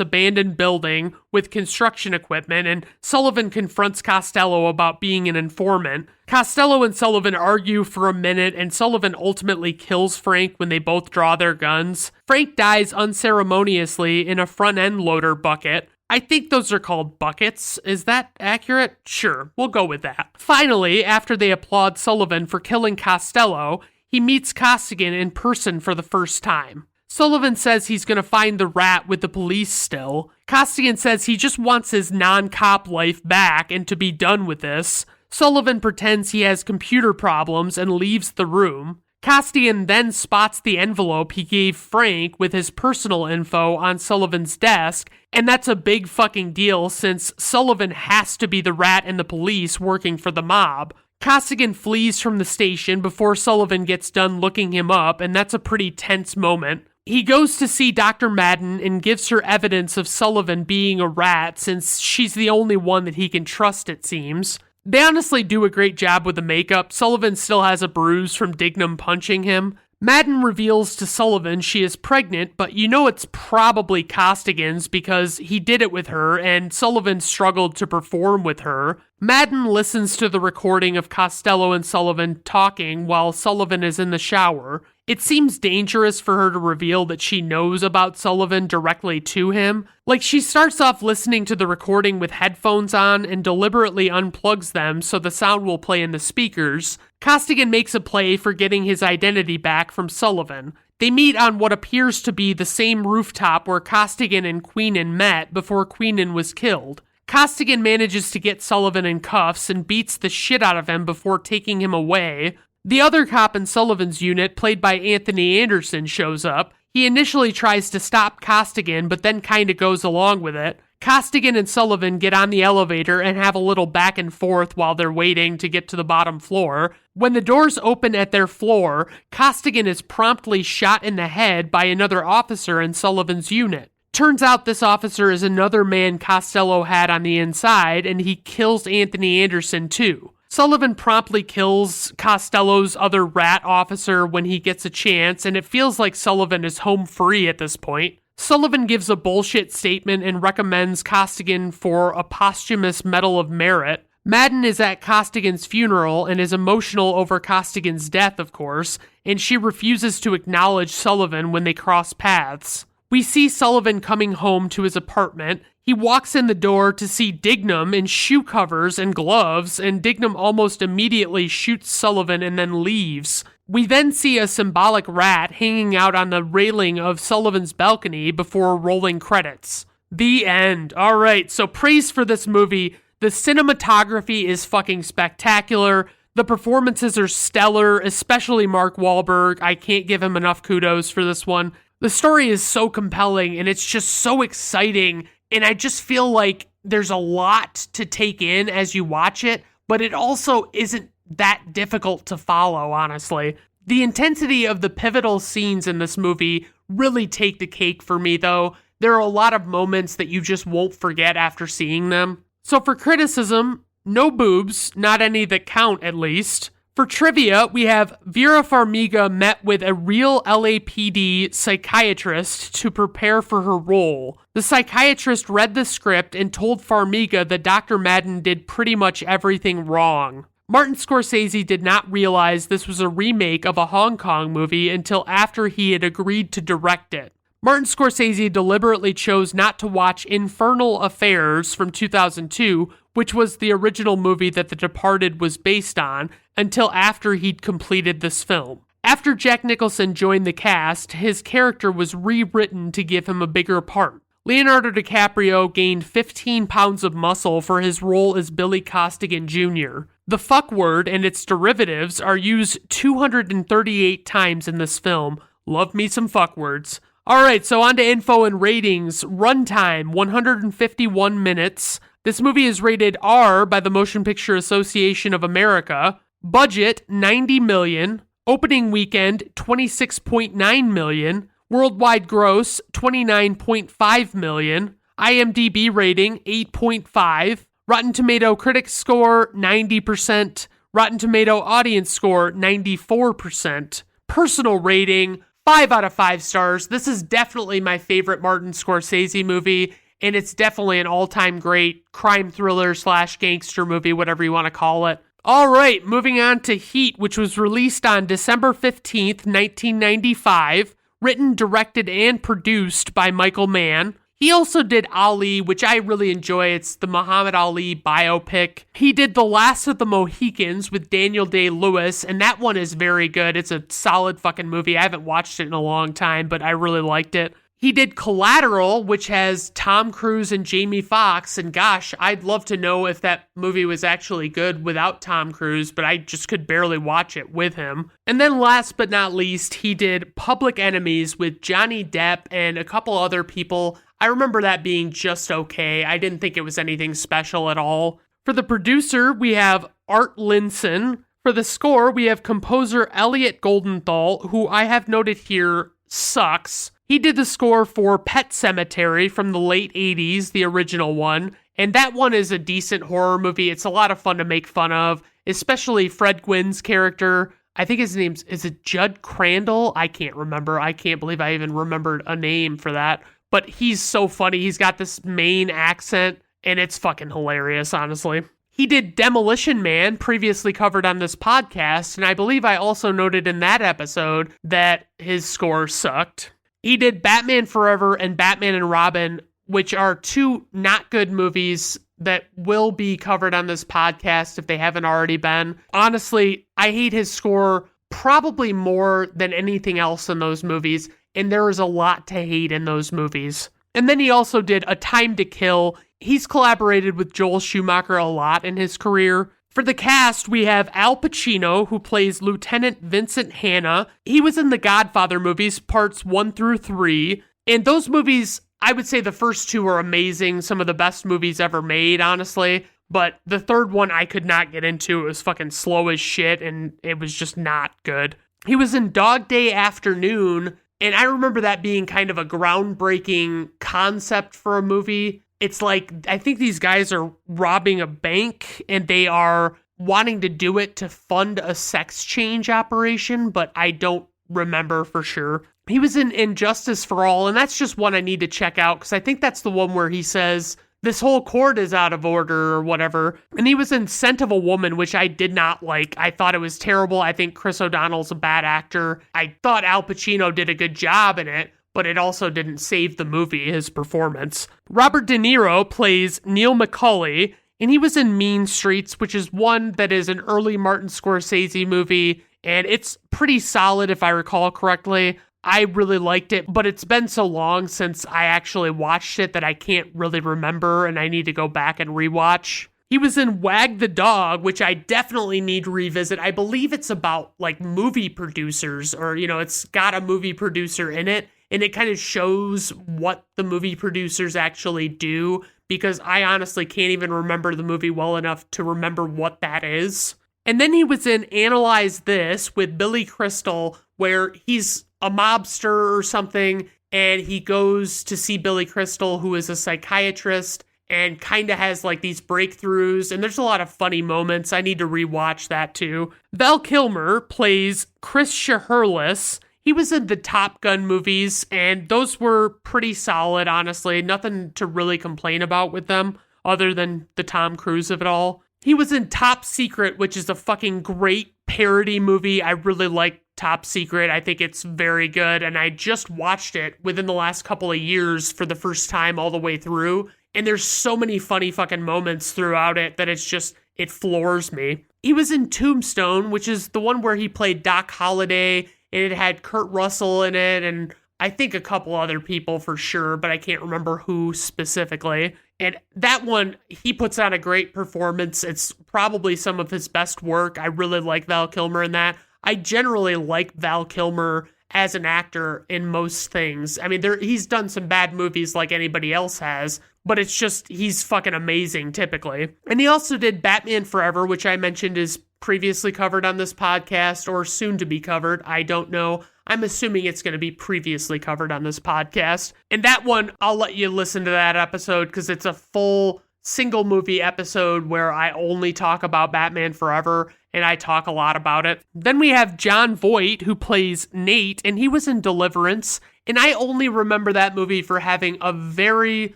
abandoned building with construction equipment, and Sullivan confronts Costello about being an informant. Costello and Sullivan argue for a minute, and Sullivan ultimately kills Frank when they both draw their guns. Frank dies unceremoniously in a front-end loader bucket. I think those are called buckets. Is that accurate? Sure, we'll go with that. Finally, after they applaud Sullivan for killing Costello, he meets Costigan in person for the first time. Sullivan says he's going to find the rat with the police still. Costigan says he just wants his non-cop life back and to be done with this. Sullivan pretends he has computer problems and leaves the room. Costigan then spots the envelope he gave Frank with his personal info on Sullivan's desk, and that's a big fucking deal since Sullivan has to be the rat and the police working for the mob. Costigan flees from the station before Sullivan gets done looking him up, and that's a pretty tense moment. He goes to see Dr. Madden and gives her evidence of Sullivan being a rat since she's the only one that he can trust, it seems. They honestly do a great job with the makeup. Sullivan still has a bruise from Dignam punching him. Madden reveals to Sullivan she is pregnant, but you know it's probably Costigan's because he did it with her and Sullivan struggled to perform with her. Madden listens to the recording of Costello and Sullivan talking while Sullivan is in the shower. It seems dangerous for her to reveal that she knows about Sullivan directly to him. Like, she starts off listening to the recording with headphones on and deliberately unplugs them so the sound will play in the speakers. Costigan makes a play for getting his identity back from Sullivan. They meet on what appears to be the same rooftop where Costigan and Queenan met before Queenan was killed. Costigan manages to get Sullivan in cuffs and beats the shit out of him before taking him away. The other cop in Sullivan's unit, played by Anthony Anderson, shows up. He initially tries to stop Costigan, but then kinda goes along with it. Costigan and Sullivan get on the elevator and have a little back and forth while they're waiting to get to the bottom floor. When the doors open at their floor, Costigan is promptly shot in the head by another officer in Sullivan's unit. Turns out this officer is another man Costello had on the inside, and he kills Anthony Anderson too. Sullivan promptly kills Costello's other rat officer when he gets a chance, and it feels like Sullivan is home free at this point. Sullivan gives a bullshit statement and recommends Costigan for a posthumous Medal of Merit. Madden is at Costigan's funeral and is emotional over Costigan's death, of course, and she refuses to acknowledge Sullivan when they cross paths. We see Sullivan coming home to his apartment. He walks in the door to see Dignam in shoe covers and gloves, and Dignam almost immediately shoots Sullivan and then leaves. We then see a symbolic rat hanging out on the railing of Sullivan's balcony before rolling credits. The end. Alright, so praise for this movie. The cinematography is fucking spectacular. The performances are stellar, especially Mark Wahlberg. I can't give him enough kudos for this one. The story is so compelling, and it's just so exciting, and I just feel like there's a lot to take in as you watch it, but it also isn't that difficult to follow, honestly. The intensity of the pivotal scenes in this movie really take the cake for me, though. There are a lot of moments that you just won't forget after seeing them. So for criticism, no boobs, not any that count at least. For trivia, we have Vera Farmiga met with a real LAPD psychiatrist to prepare for her role. The psychiatrist read the script and told Farmiga that Dr. Madden did pretty much everything wrong. Martin Scorsese did not realize this was a remake of a Hong Kong movie until after he had agreed to direct it. Martin Scorsese deliberately chose not to watch Infernal Affairs from 2002, which was the original movie that The Departed was based on, until after he'd completed this film. After Jack Nicholson joined the cast, his character was rewritten to give him a bigger part. Leonardo DiCaprio gained 15 pounds of muscle for his role as Billy Costigan Jr. The fuck word and its derivatives are used 238 times in this film. Love me some fuck words. Alright, so on to info and ratings. Runtime, 151 minutes. This movie is rated R by the Motion Picture Association of America. Budget, $90 million. Opening weekend, $26.9 million. Worldwide gross, $29.5 million. IMDb rating, 8.5. Rotten Tomato critic score, 90%. Rotten Tomato audience score, 94%. Personal rating, 5 out of 5 stars. This is definitely my favorite Martin Scorsese movie, and it's definitely an all-time great crime thriller / gangster movie, whatever you want to call it. All right, moving on to Heat, which was released on December 15th, 1995, written, directed, and produced by Michael Mann. He also did Ali, which I really enjoy. It's the Muhammad Ali biopic. He did The Last of the Mohicans with Daniel Day-Lewis, and that one is very good. It's a solid fucking movie. I haven't watched it in a long time, but I really liked it. He did Collateral, which has Tom Cruise and Jamie Foxx, and gosh, I'd love to know if that movie was actually good without Tom Cruise, but I just could barely watch it with him. And then last but not least, he did Public Enemies with Johnny Depp and a couple other people. I remember that being just okay. I didn't think it was anything special at all. For the producer, we have Art Linson. For the score, we have composer Elliot Goldenthal, who I have noted here sucks. He did the score for Pet Sematary from the late 80s, the original one, and that one is a decent horror movie. It's a lot of fun to make fun of, especially Fred Gwynn's character. I think his name's, is it Judd Crandall? I can't remember. I can't believe I even remembered a name for that. But he's so funny. He's got this Maine accent, and it's fucking hilarious, honestly. He did Demolition Man, previously covered on this podcast, and I believe I also noted in that episode that his score sucked. He did Batman Forever and Batman and Robin, which are two not good movies that will be covered on this podcast if they haven't already been. Honestly, I hate his score probably more than anything else in those movies, and there is a lot to hate in those movies. And then he also did A Time to Kill. He's collaborated with Joel Schumacher a lot in his career. For the cast, we have Al Pacino, who plays Lieutenant Vincent Hanna. He was in the Godfather movies, parts 1 through 3. And those movies, I would say the first two are amazing, some of the best movies ever made, honestly. But the third one I could not get into. It was fucking slow as shit, and it was just not good. He was in Dog Day Afternoon, and I remember that being kind of a groundbreaking concept for a movie. It's like, I think these guys are robbing a bank, and they are wanting to do it to fund a sex change operation, but I don't remember for sure. He was in Injustice for All, and that's just one I need to check out, because I think that's the one where he says, this whole court is out of order or whatever. And he was in Scent of a Woman, which I did not like. I thought it was terrible. I think Chris O'Donnell's a bad actor. I thought Al Pacino did a good job in it, but it also didn't save the movie, his performance. Robert De Niro plays Neil McCauley, and he was in Mean Streets, which is one that is an early Martin Scorsese movie, and it's pretty solid if I recall correctly. I really liked it, but it's been so long since I actually watched it that I can't really remember, and I need to go back and rewatch. He was in Wag the Dog, which I definitely need to revisit. I believe it's about, like, movie producers, or, you know, it's got a movie producer in it, and it kind of shows what the movie producers actually do, because I honestly can't even remember the movie well enough to remember what that is. And then he was in Analyze This with Billy Crystal, where he's a mobster or something, and he goes to see Billy Crystal, who is a psychiatrist, and kind of has like these breakthroughs, and there's a lot of funny moments. I need to rewatch that too. Val Kilmer plays Chris Shiherlis. He was in the Top Gun movies, and those were pretty solid, honestly. Nothing to really complain about with them, other than the Tom Cruise of it all. He was in Top Secret, which is a fucking great parody movie. I really like Top Secret. I think it's very good, and I just watched it within the last couple of years for the first time all the way through, and there's so many funny fucking moments throughout it that it floors me. He was in Tombstone, which is the one where he played Doc Holliday, and it had Kurt Russell in it, and I think a couple other people for sure, but I can't remember who specifically. And that one, he puts on a great performance. It's probably some of his best work. I really like Val Kilmer in that. I generally like Val Kilmer as an actor in most things. I mean, he's done some bad movies like anybody else has, but it's just, he's fucking amazing typically. And he also did Batman Forever, which I mentioned is previously covered on this podcast or soon to be covered. I don't know. I'm assuming it's going to be previously covered on this podcast. And that one, I'll let you listen to that episode because it's a full single movie episode where I only talk about Batman Forever, and I talk a lot about it. Then we have Jon Voight, who plays Nate, and he was in Deliverance, and I only remember that movie for having a very,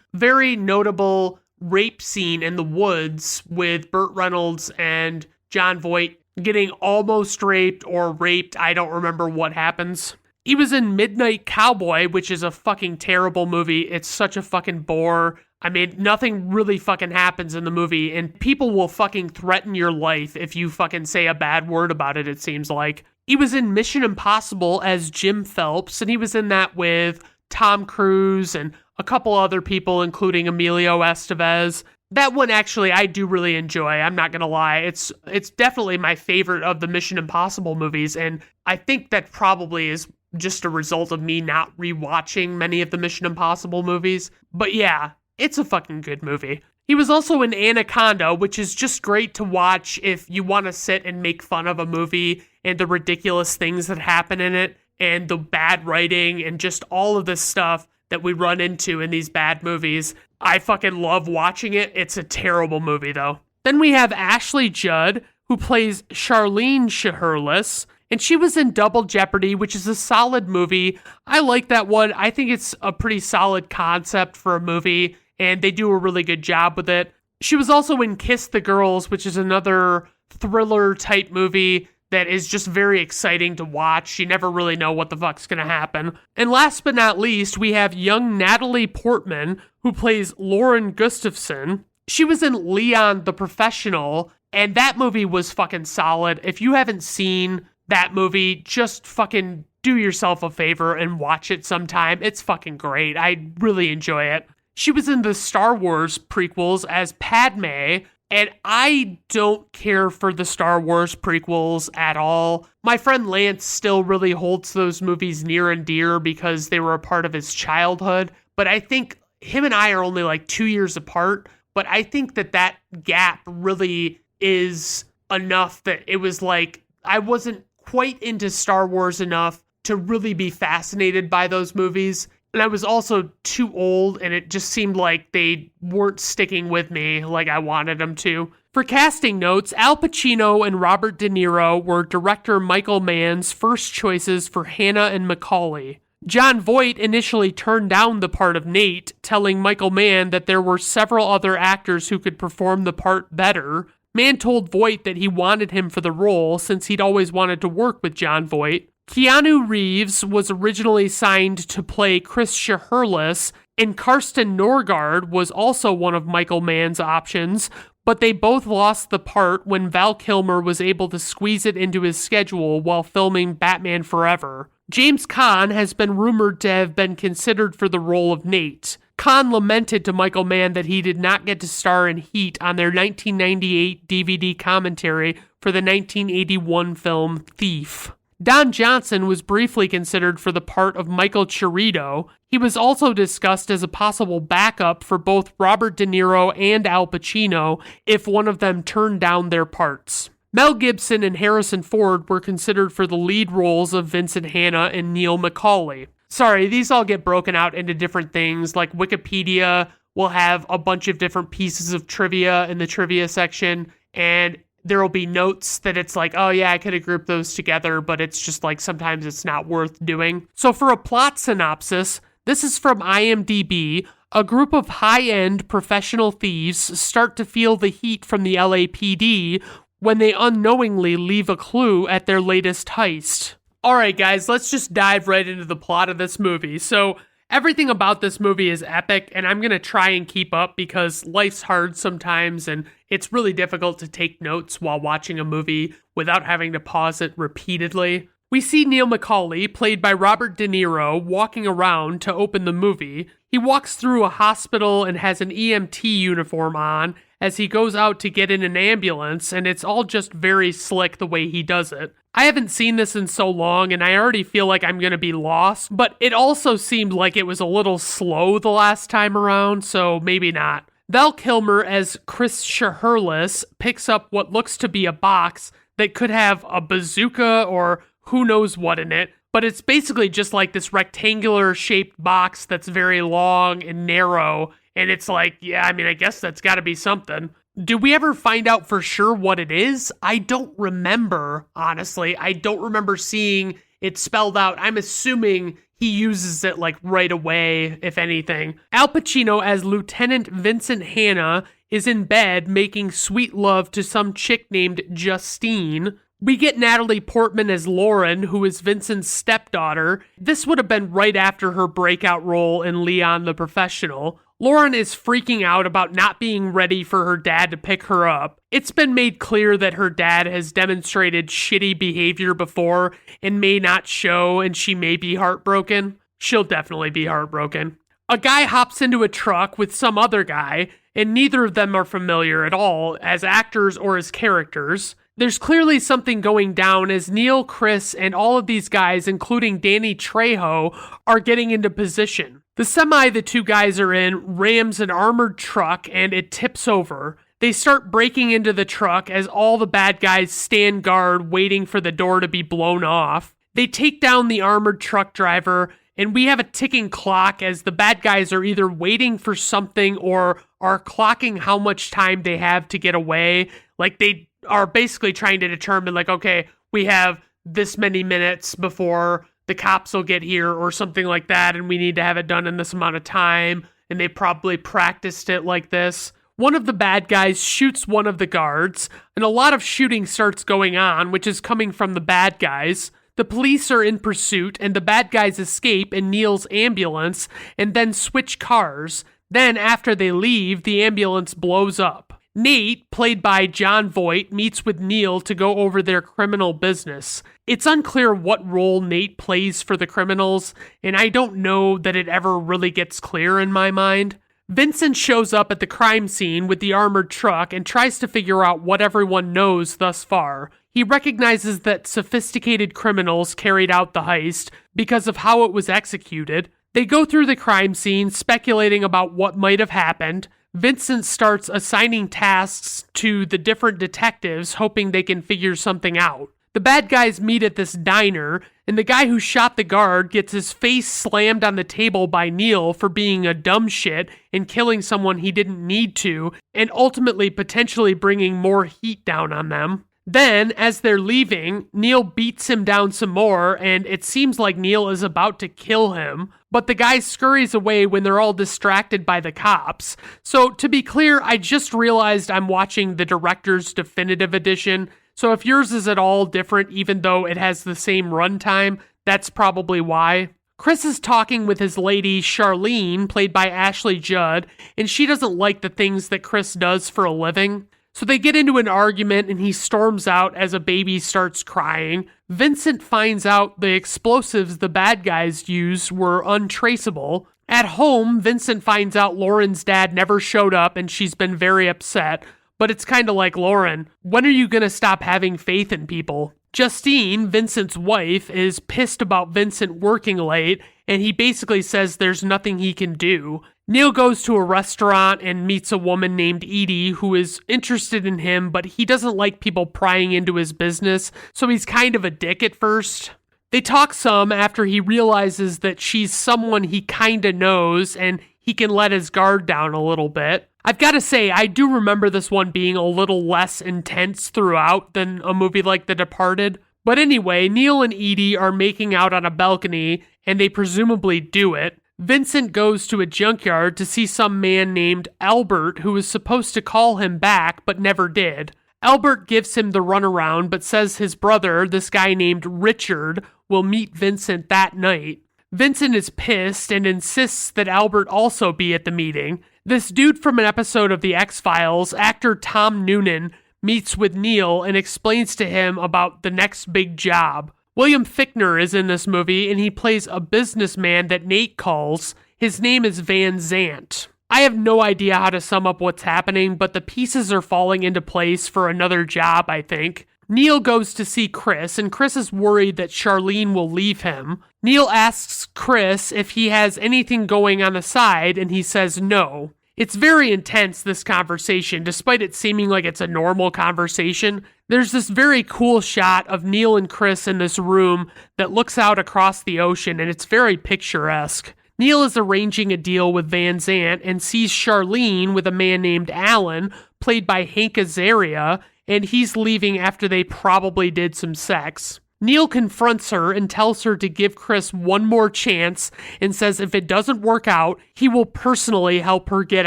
very notable rape scene in the woods with Burt Reynolds and Jon Voight getting almost raped or raped. I don't remember what happens. He was in Midnight Cowboy, which is a fucking terrible movie. It's such a fucking bore. I mean, nothing really fucking happens in the movie, and people will fucking threaten your life if you fucking say a bad word about it, it seems like. He was in Mission Impossible as Jim Phelps, and he was in that with Tom Cruise and a couple other people, including Emilio Estevez. That one, actually, I do really enjoy. I'm not going to lie. It's definitely my favorite of the Mission Impossible movies, and I think that probably is just a result of me not rewatching many of the Mission Impossible movies. But yeah, it's a fucking good movie. He was also in Anaconda, which is just great to watch if you want to sit and make fun of a movie and the ridiculous things that happen in it and the bad writing and just all of this stuff that we run into in these bad movies. I fucking love watching it. It's a terrible movie, though. Then we have Ashley Judd, who plays Charlene Shiherlis, and she was in Double Jeopardy, which is a solid movie. I like that one. I think it's a pretty solid concept for a movie, and they do a really good job with it. She was also in Kiss the Girls, which is another thriller-type movie that is just very exciting to watch. You never really know what the fuck's gonna happen. And last but not least, we have young Natalie Portman, who plays Lauren Gustafson. She was in Leon the Professional, and that movie was fucking solid. If you haven't seen that movie, just fucking do yourself a favor and watch it sometime. It's fucking great. I really enjoy it. She was in the Star Wars prequels as Padme, and I don't care for the Star Wars prequels at all. My friend Lance still really holds those movies near and dear because they were a part of his childhood. But I think him and I are only like 2 years apart. But I think that gap really is enough that it was like I wasn't quite into Star Wars enough to really be fascinated by those movies. And I was also too old, and it just seemed like they weren't sticking with me like I wanted them to. For casting notes, Al Pacino and Robert De Niro were director Michael Mann's first choices for Hannah and Macaulay. Jon Voight initially turned down the part of Nate, telling Michael Mann that there were several other actors who could perform the part better. Mann told Voight that he wanted him for the role since he'd always wanted to work with Jon Voight. Keanu Reeves was originally signed to play Chris Shiherlis, and Karsten Norgard was also one of Michael Mann's options, but they both lost the part when Val Kilmer was able to squeeze it into his schedule while filming Batman Forever. James Caan has been rumored to have been considered for the role of Nate. Caan lamented to Michael Mann that he did not get to star in Heat on their 1998 DVD commentary for the 1981 film Thief. Don Johnson was briefly considered for the part of Michael Chirito. He was also discussed as a possible backup for both Robert De Niro and Al Pacino if one of them turned down their parts. Mel Gibson and Harrison Ford were considered for the lead roles of Vincent Hanna and Neil McCauley. Sorry, these all get broken out into different things, like Wikipedia we'll have a bunch of different pieces of trivia in the trivia section, and there will be notes that it's like, oh yeah, I could have grouped those together, but it's just like sometimes it's not worth doing. So for a plot synopsis, this is from IMDb. A group of high-end professional thieves start to feel the heat from the LAPD when they unknowingly leave a clue at their latest heist. Alright guys, let's just dive right into the plot of this movie. So everything about this movie is epic, and I'm going to try and keep up because life's hard sometimes, and it's really difficult to take notes while watching a movie without having to pause it repeatedly. We see Neil McCauley, played by Robert De Niro, walking around to open the movie. He walks through a hospital and has an EMT uniform on as he goes out to get in an ambulance, and it's all just very slick the way he does it. I haven't seen this in so long, and I already feel like I'm going to be lost, but it also seemed like it was a little slow the last time around, so maybe not. Val Kilmer as Chris Shaherlis picks up what looks to be a box that could have a bazooka or who knows what in it, but it's basically just like this rectangular shaped box that's very long and narrow, and it's like, yeah, I mean, I guess that's gotta be something. Do we ever find out for sure what it is? I don't remember, honestly. I don't remember seeing it spelled out. I'm assuming he uses it like right away, if anything. Al Pacino as Lieutenant Vincent Hanna is in bed making sweet love to some chick named Justine. We get Natalie Portman as Lauren, who is Vincent's stepdaughter. This would have been right after her breakout role in Leon the Professional. Lauren is freaking out about not being ready for her dad to pick her up. It's been made clear that her dad has demonstrated shitty behavior before and may not show, and she may be heartbroken. She'll definitely be heartbroken. A guy hops into a truck with some other guy, and neither of them are familiar at all as actors or as characters. There's clearly something going down as Neil, Chris, and all of these guys, including Danny Trejo, are getting into position. The semi the two guys are in rams an armored truck and it tips over. They start breaking into the truck as all the bad guys stand guard waiting for the door to be blown off. They take down the armored truck driver, and we have a ticking clock as the bad guys are either waiting for something or are clocking how much time they have to get away. Like they are basically trying to determine like, okay, we have this many minutes before the cops will get here or something like that, and we need to have it done in this amount of time, and they probably practiced it like this. One of the bad guys shoots one of the guards, and a lot of shooting starts going on, which is coming from the bad guys. The police are in pursuit, and the bad guys escape in Neil's ambulance and then switch cars. Then, after they leave, the ambulance blows up. Nate, played by John Voight, meets with Neil to go over their criminal business. It's unclear what role Nate plays for the criminals, and I don't know that it ever really gets clear in my mind. Vincent shows up at the crime scene with the armored truck and tries to figure out what everyone knows thus far. He recognizes that sophisticated criminals carried out the heist because of how it was executed. They go through the crime scene speculating about what might have happened. Vincent starts assigning tasks to the different detectives, hoping they can figure something out. The bad guys meet at this diner, and the guy who shot the guard gets his face slammed on the table by Neil for being a dumb shit and killing someone he didn't need to, and ultimately potentially bringing more heat down on them. Then, as they're leaving, Neil beats him down some more, and it seems like Neil is about to kill him, but the guy scurries away when they're all distracted by the cops. So, to be clear, I just realized I'm watching the director's definitive edition, so if yours is at all different, even though it has the same runtime, that's probably why. Chris is talking with his lady, Charlene, played by Ashley Judd, and she doesn't like the things that Chris does for a living. So they get into an argument and he storms out as a baby starts crying. Vincent finds out the explosives the bad guys used were untraceable. At home, Vincent finds out Lauren's dad never showed up and she's been very upset. But it's kind of like, Lauren, when are you going to stop having faith in people? Justine, Vincent's wife, is pissed about Vincent working late, and he basically says there's nothing he can do. Neil goes to a restaurant and meets a woman named Edie who is interested in him, but he doesn't like people prying into his business, so he's kind of a dick at first. They talk some after he realizes that she's someone he kinda knows, and he can let his guard down a little bit. I've got to say, I do remember this one being a little less intense throughout than a movie like The Departed. But anyway, Neil and Edie are making out on a balcony, and they presumably do it. Vincent goes to a junkyard to see some man named Albert who was supposed to call him back but never did. Albert gives him the runaround but says his brother, this guy named Richard, will meet Vincent that night. Vincent is pissed and insists that Albert also be at the meeting. This dude from an episode of The X-Files, actor Tom Noonan, meets with Neil and explains to him about the next big job. William Fichtner is in this movie, and he plays a businessman that Nate calls. His name is Van Zant. I have no idea how to sum up what's happening, but the pieces are falling into place for another job, I think. Neil goes to see Chris, and Chris is worried that Charlene will leave him. Neil asks Chris if he has anything going on the side, and he says no. It's very intense, this conversation, despite it seeming like it's a normal conversation. There's this very cool shot of Neil and Chris in this room that looks out across the ocean, and it's very picturesque. Neil is arranging a deal with Van Zant and sees Charlene with a man named Alan, played by Hank Azaria, and he's leaving after they probably did some sex. Neil confronts her and tells her to give Chris one more chance and says if it doesn't work out, he will personally help her get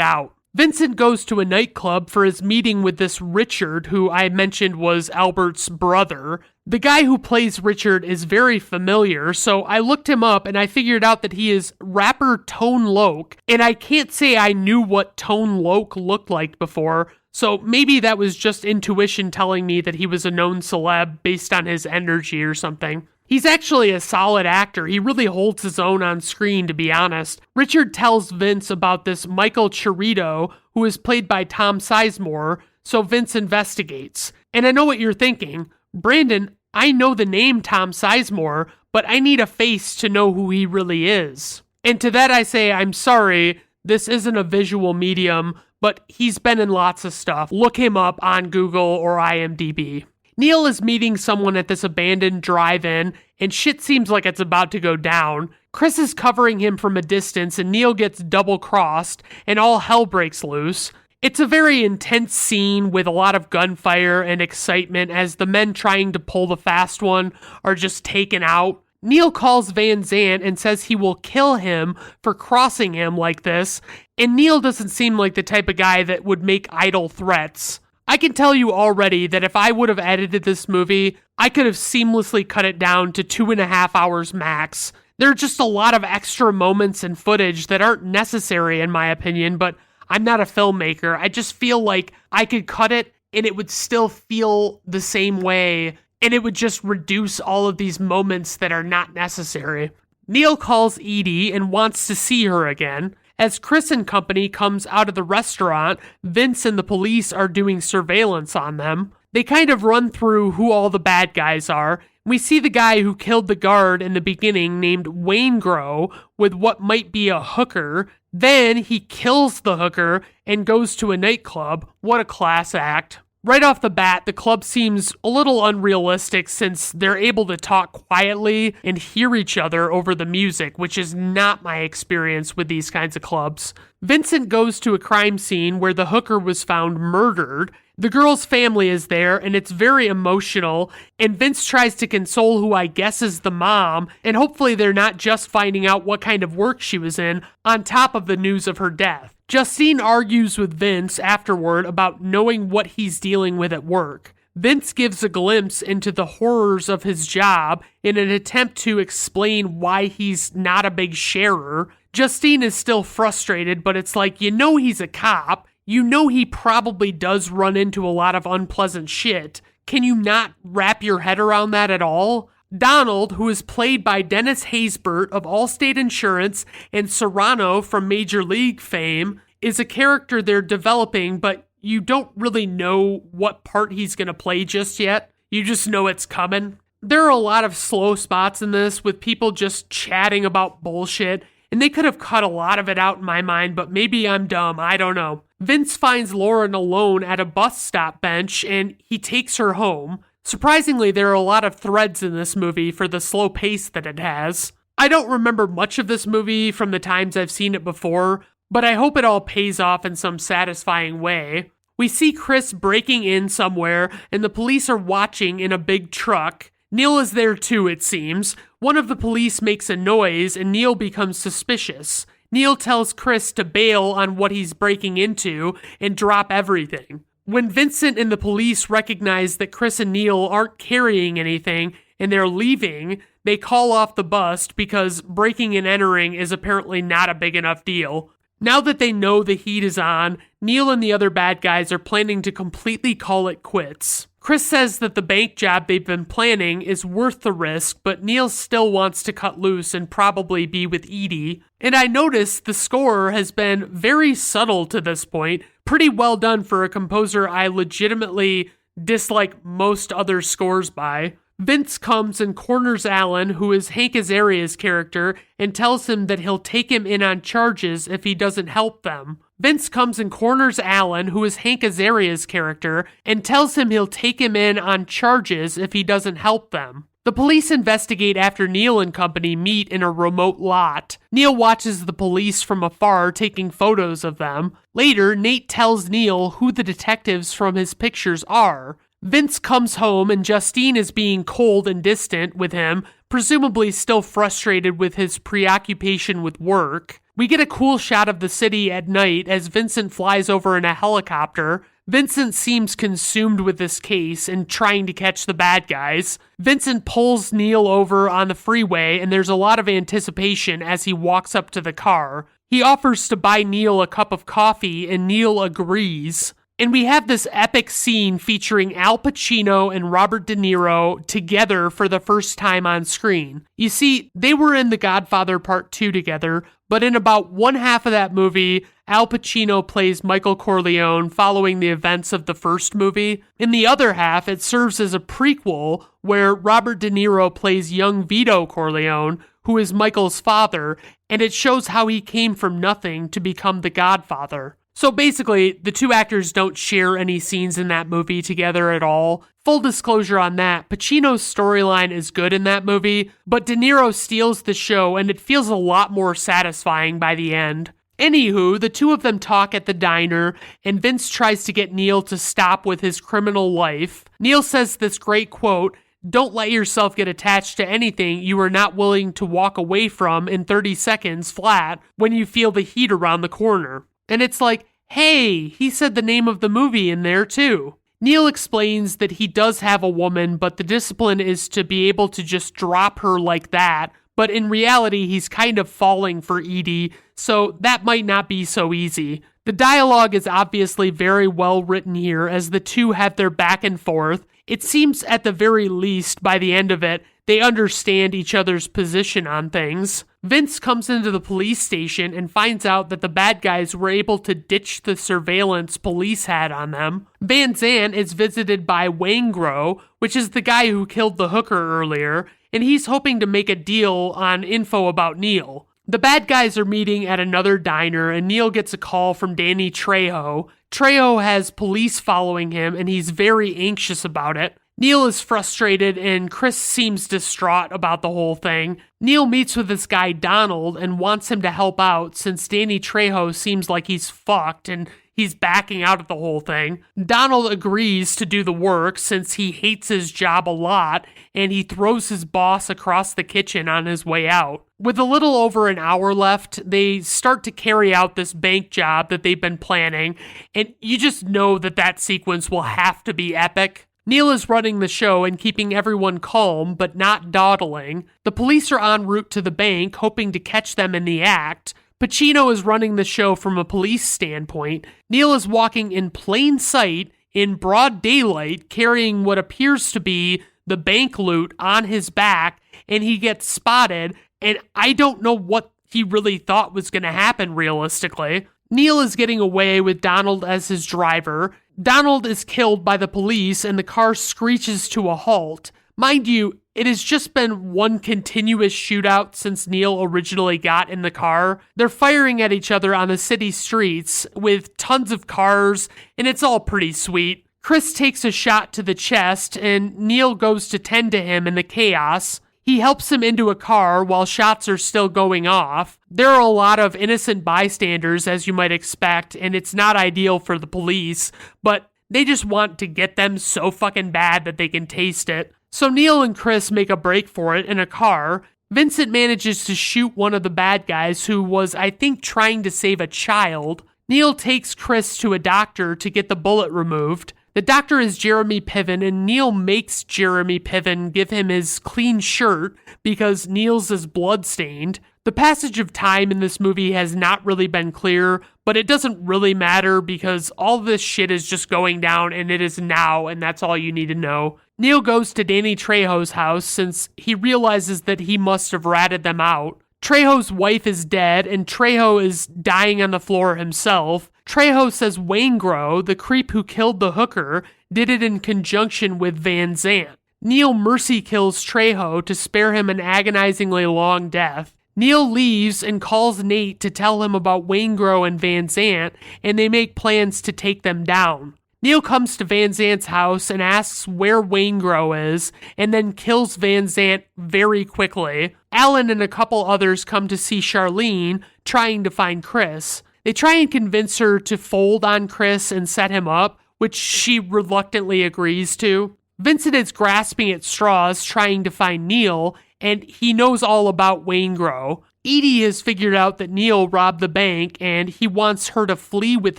out. Vincent goes to a nightclub for his meeting with this Richard, who I mentioned was Albert's brother. The guy who plays Richard is very familiar, so I looked him up and I figured out that he is rapper Tone Loc, and I can't say I knew what Tone Loc looked like before, so maybe that was just intuition telling me that he was a known celeb based on his energy or something. He's actually a solid actor. He really holds his own on screen, to be honest. Richard tells Vince about this Michael Chirito, who is played by Tom Sizemore, so Vince investigates. And I know what you're thinking. Brandon, I know the name Tom Sizemore, but I need a face to know who he really is. And to that I say, I'm sorry, this isn't a visual medium, but he's been in lots of stuff. Look him up on Google or IMDb. Neil is meeting someone at this abandoned drive-in, and shit seems like it's about to go down. Chris is covering him from a distance, and Neil gets double-crossed, and all hell breaks loose. It's a very intense scene with a lot of gunfire and excitement as the men trying to pull the fast one are just taken out. Neil calls Van Zant and says he will kill him for crossing him like this, and Neil doesn't seem like the type of guy that would make idle threats. I can tell you already that if I would have edited this movie, I could have seamlessly cut it down to 2.5 hours max. There are just a lot of extra moments and footage that aren't necessary in my opinion, but I'm not a filmmaker. I just feel like I could cut it and it would still feel the same way, and it would just reduce all of these moments that are not necessary. Neil calls Edie and wants to see her again. As Chris and company comes out of the restaurant, Vince and the police are doing surveillance on them. They kind of run through who all the bad guys are. We see the guy who killed the guard in the beginning named Wayne Grow with what might be a hooker. Then he kills the hooker and goes to a nightclub. What a class act. Right off the bat, the club seems a little unrealistic since they're able to talk quietly and hear each other over the music, which is not my experience with these kinds of clubs. Vincent goes to a crime scene where the hooker was found murdered. The girl's family is there, and it's very emotional, and Vince tries to console who I guess is the mom, and hopefully they're not just finding out what kind of work she was in on top of the news of her death. Justine argues with Vince afterward about knowing what he's dealing with at work. Vince gives a glimpse into the horrors of his job in an attempt to explain why he's not a big sharer. Justine is still frustrated, but it's like, he's a cop. He probably does run into a lot of unpleasant shit. Can you not wrap your head around that at all? Donald, who is played by Dennis Haysbert of Allstate Insurance and Serrano from Major League fame, is a character they're developing, but you don't really know what part he's going to play just yet. You just know it's coming. There are a lot of slow spots in this with people just chatting about bullshit, and they could have cut a lot of it out in my mind, but maybe I'm dumb, I don't know. Vince finds Lauren alone at a bus stop bench, and he takes her home. Surprisingly, there are a lot of threads in this movie for the slow pace that it has. I don't remember much of this movie from the times I've seen it before, but I hope it all pays off in some satisfying way. We see Chris breaking in somewhere, and the police are watching in a big truck. Neil is there too, it seems. One of the police makes a noise, and Neil becomes suspicious. Neil tells Chris to bail on what he's breaking into and drop everything. When Vincent and the police recognize that Chris and Neil aren't carrying anything and they're leaving, they call off the bust because breaking and entering is apparently not a big enough deal. Now that they know the heat is on, Neil and the other bad guys are planning to completely call it quits. Chris says that the bank job they've been planning is worth the risk, but Neil still wants to cut loose and probably be with Edie. And I noticed the score has been very subtle to this point. Pretty well done for a composer I legitimately dislike most other scores by. Vince comes and corners Alan, who is Hank Azaria's character, and tells him that he'll take him in on charges if he doesn't help them. Vince comes and corners Alan, who is Hank Azaria's character, and tells him he'll take him in on charges if he doesn't help them. The police investigate after Neil and company meet in a remote lot. Neil watches the police from afar taking photos of them. Later, Nate tells Neil who the detectives from his pictures are. Vince comes home and Justine is being cold and distant with him, presumably still frustrated with his preoccupation with work. We get a cool shot of the city at night as Vincent flies over in a helicopter. Vincent seems consumed with this case and trying to catch the bad guys. Vincent pulls Neil over on the freeway and there's a lot of anticipation as he walks up to the car. He offers to buy Neil a cup of coffee and Neil agrees. And we have this epic scene featuring Al Pacino and Robert De Niro together for the first time on screen. You see, they were in The Godfather Part 2 together, but in about one half of that movie, Al Pacino plays Michael Corleone following the events of the first movie. In the other half, it serves as a prequel where Robert De Niro plays young Vito Corleone, who is Michael's father, and it shows how he came from nothing to become the Godfather. So basically, the two actors don't share any scenes in that movie together at all. Full disclosure on that, Pacino's storyline is good in that movie, but De Niro steals the show and it feels a lot more satisfying by the end. Anywho, the two of them talk at the diner, and Vince tries to get Neil to stop with his criminal life. Neil says this great quote, "Don't let yourself get attached to anything you are not willing to walk away from in 30 seconds flat when you feel the heat around the corner." And it's like, hey, he said the name of the movie in there too. Neil explains that he does have a woman, but the discipline is to be able to just drop her like that. But in reality, he's kind of falling for Edie, so that might not be so easy. The dialogue is obviously very well written here as the two have their back and forth. It seems at the very least, by the end of it, they understand each other's position on things. Vince comes into the police station and finds out that the bad guys were able to ditch the surveillance police had on them. Van Zandt is visited by Wangro, which is the guy who killed the hooker earlier, and he's hoping to make a deal on info about Neil. The bad guys are meeting at another diner, and Neil gets a call from Danny Trejo. Trejo has police following him, and he's very anxious about it. Neil is frustrated, and Chris seems distraught about the whole thing. Neil meets with this guy Donald and wants him to help out since Danny Trejo seems like he's fucked and he's backing out of the whole thing. Donald agrees to do the work since he hates his job a lot, and he throws his boss across the kitchen on his way out. With a little over an hour left, they start to carry out this bank job that they've been planning, and you just know that that sequence will have to be epic. Neil is running the show and keeping everyone calm, but not dawdling. The police are en route to the bank, hoping to catch them in the act. Pacino is running the show from a police standpoint. Neil is walking in plain sight, in broad daylight, carrying what appears to be the bank loot on his back, and he gets spotted, and I don't know what he really thought was going to happen realistically. Neil is getting away with Donald as his driver. Donald is killed by the police and the car screeches to a halt. Mind you, it has just been one continuous shootout since Neil originally got in the car. They're firing at each other on the city streets with tons of cars, and it's all pretty sweet. Chris takes a shot to the chest, and Neil goes to tend to him in the chaos. He helps him into a car while shots are still going off. There are a lot of innocent bystanders, as you might expect, and it's not ideal for the police, but they just want to get them so fucking bad that they can taste it. So Neil and Chris make a break for it in a car. Vincent manages to shoot one of the bad guys who was, I think, trying to save a child. Neil takes Chris to a doctor to get the bullet removed. The doctor is Jeremy Piven, and Neil makes Jeremy Piven give him his clean shirt because Neil's is bloodstained. The passage of time in this movie has not really been clear, but it doesn't really matter because all this shit is just going down and it is now, and that's all you need to know. Neil goes to Danny Trejo's house since he realizes that he must have ratted them out. Trejo's wife is dead, and Trejo is dying on the floor himself. Trejo says Waingro, the creep who killed the hooker, did it in conjunction with Van Zant. Neil mercy kills Trejo to spare him an agonizingly long death. Neil leaves and calls Nate to tell him about Waingro and Van Zant, and they make plans to take them down. Neil comes to Van Zant's house and asks where Waingro is, and then kills Van Zant very quickly. Alan and a couple others come to see Charlene, trying to find Chris. They try and convince her to fold on Chris and set him up, which she reluctantly agrees to. Vincent is grasping at straws, trying to find Neil, and he knows all about Waingro. Edie has figured out that Neil robbed the bank, and he wants her to flee with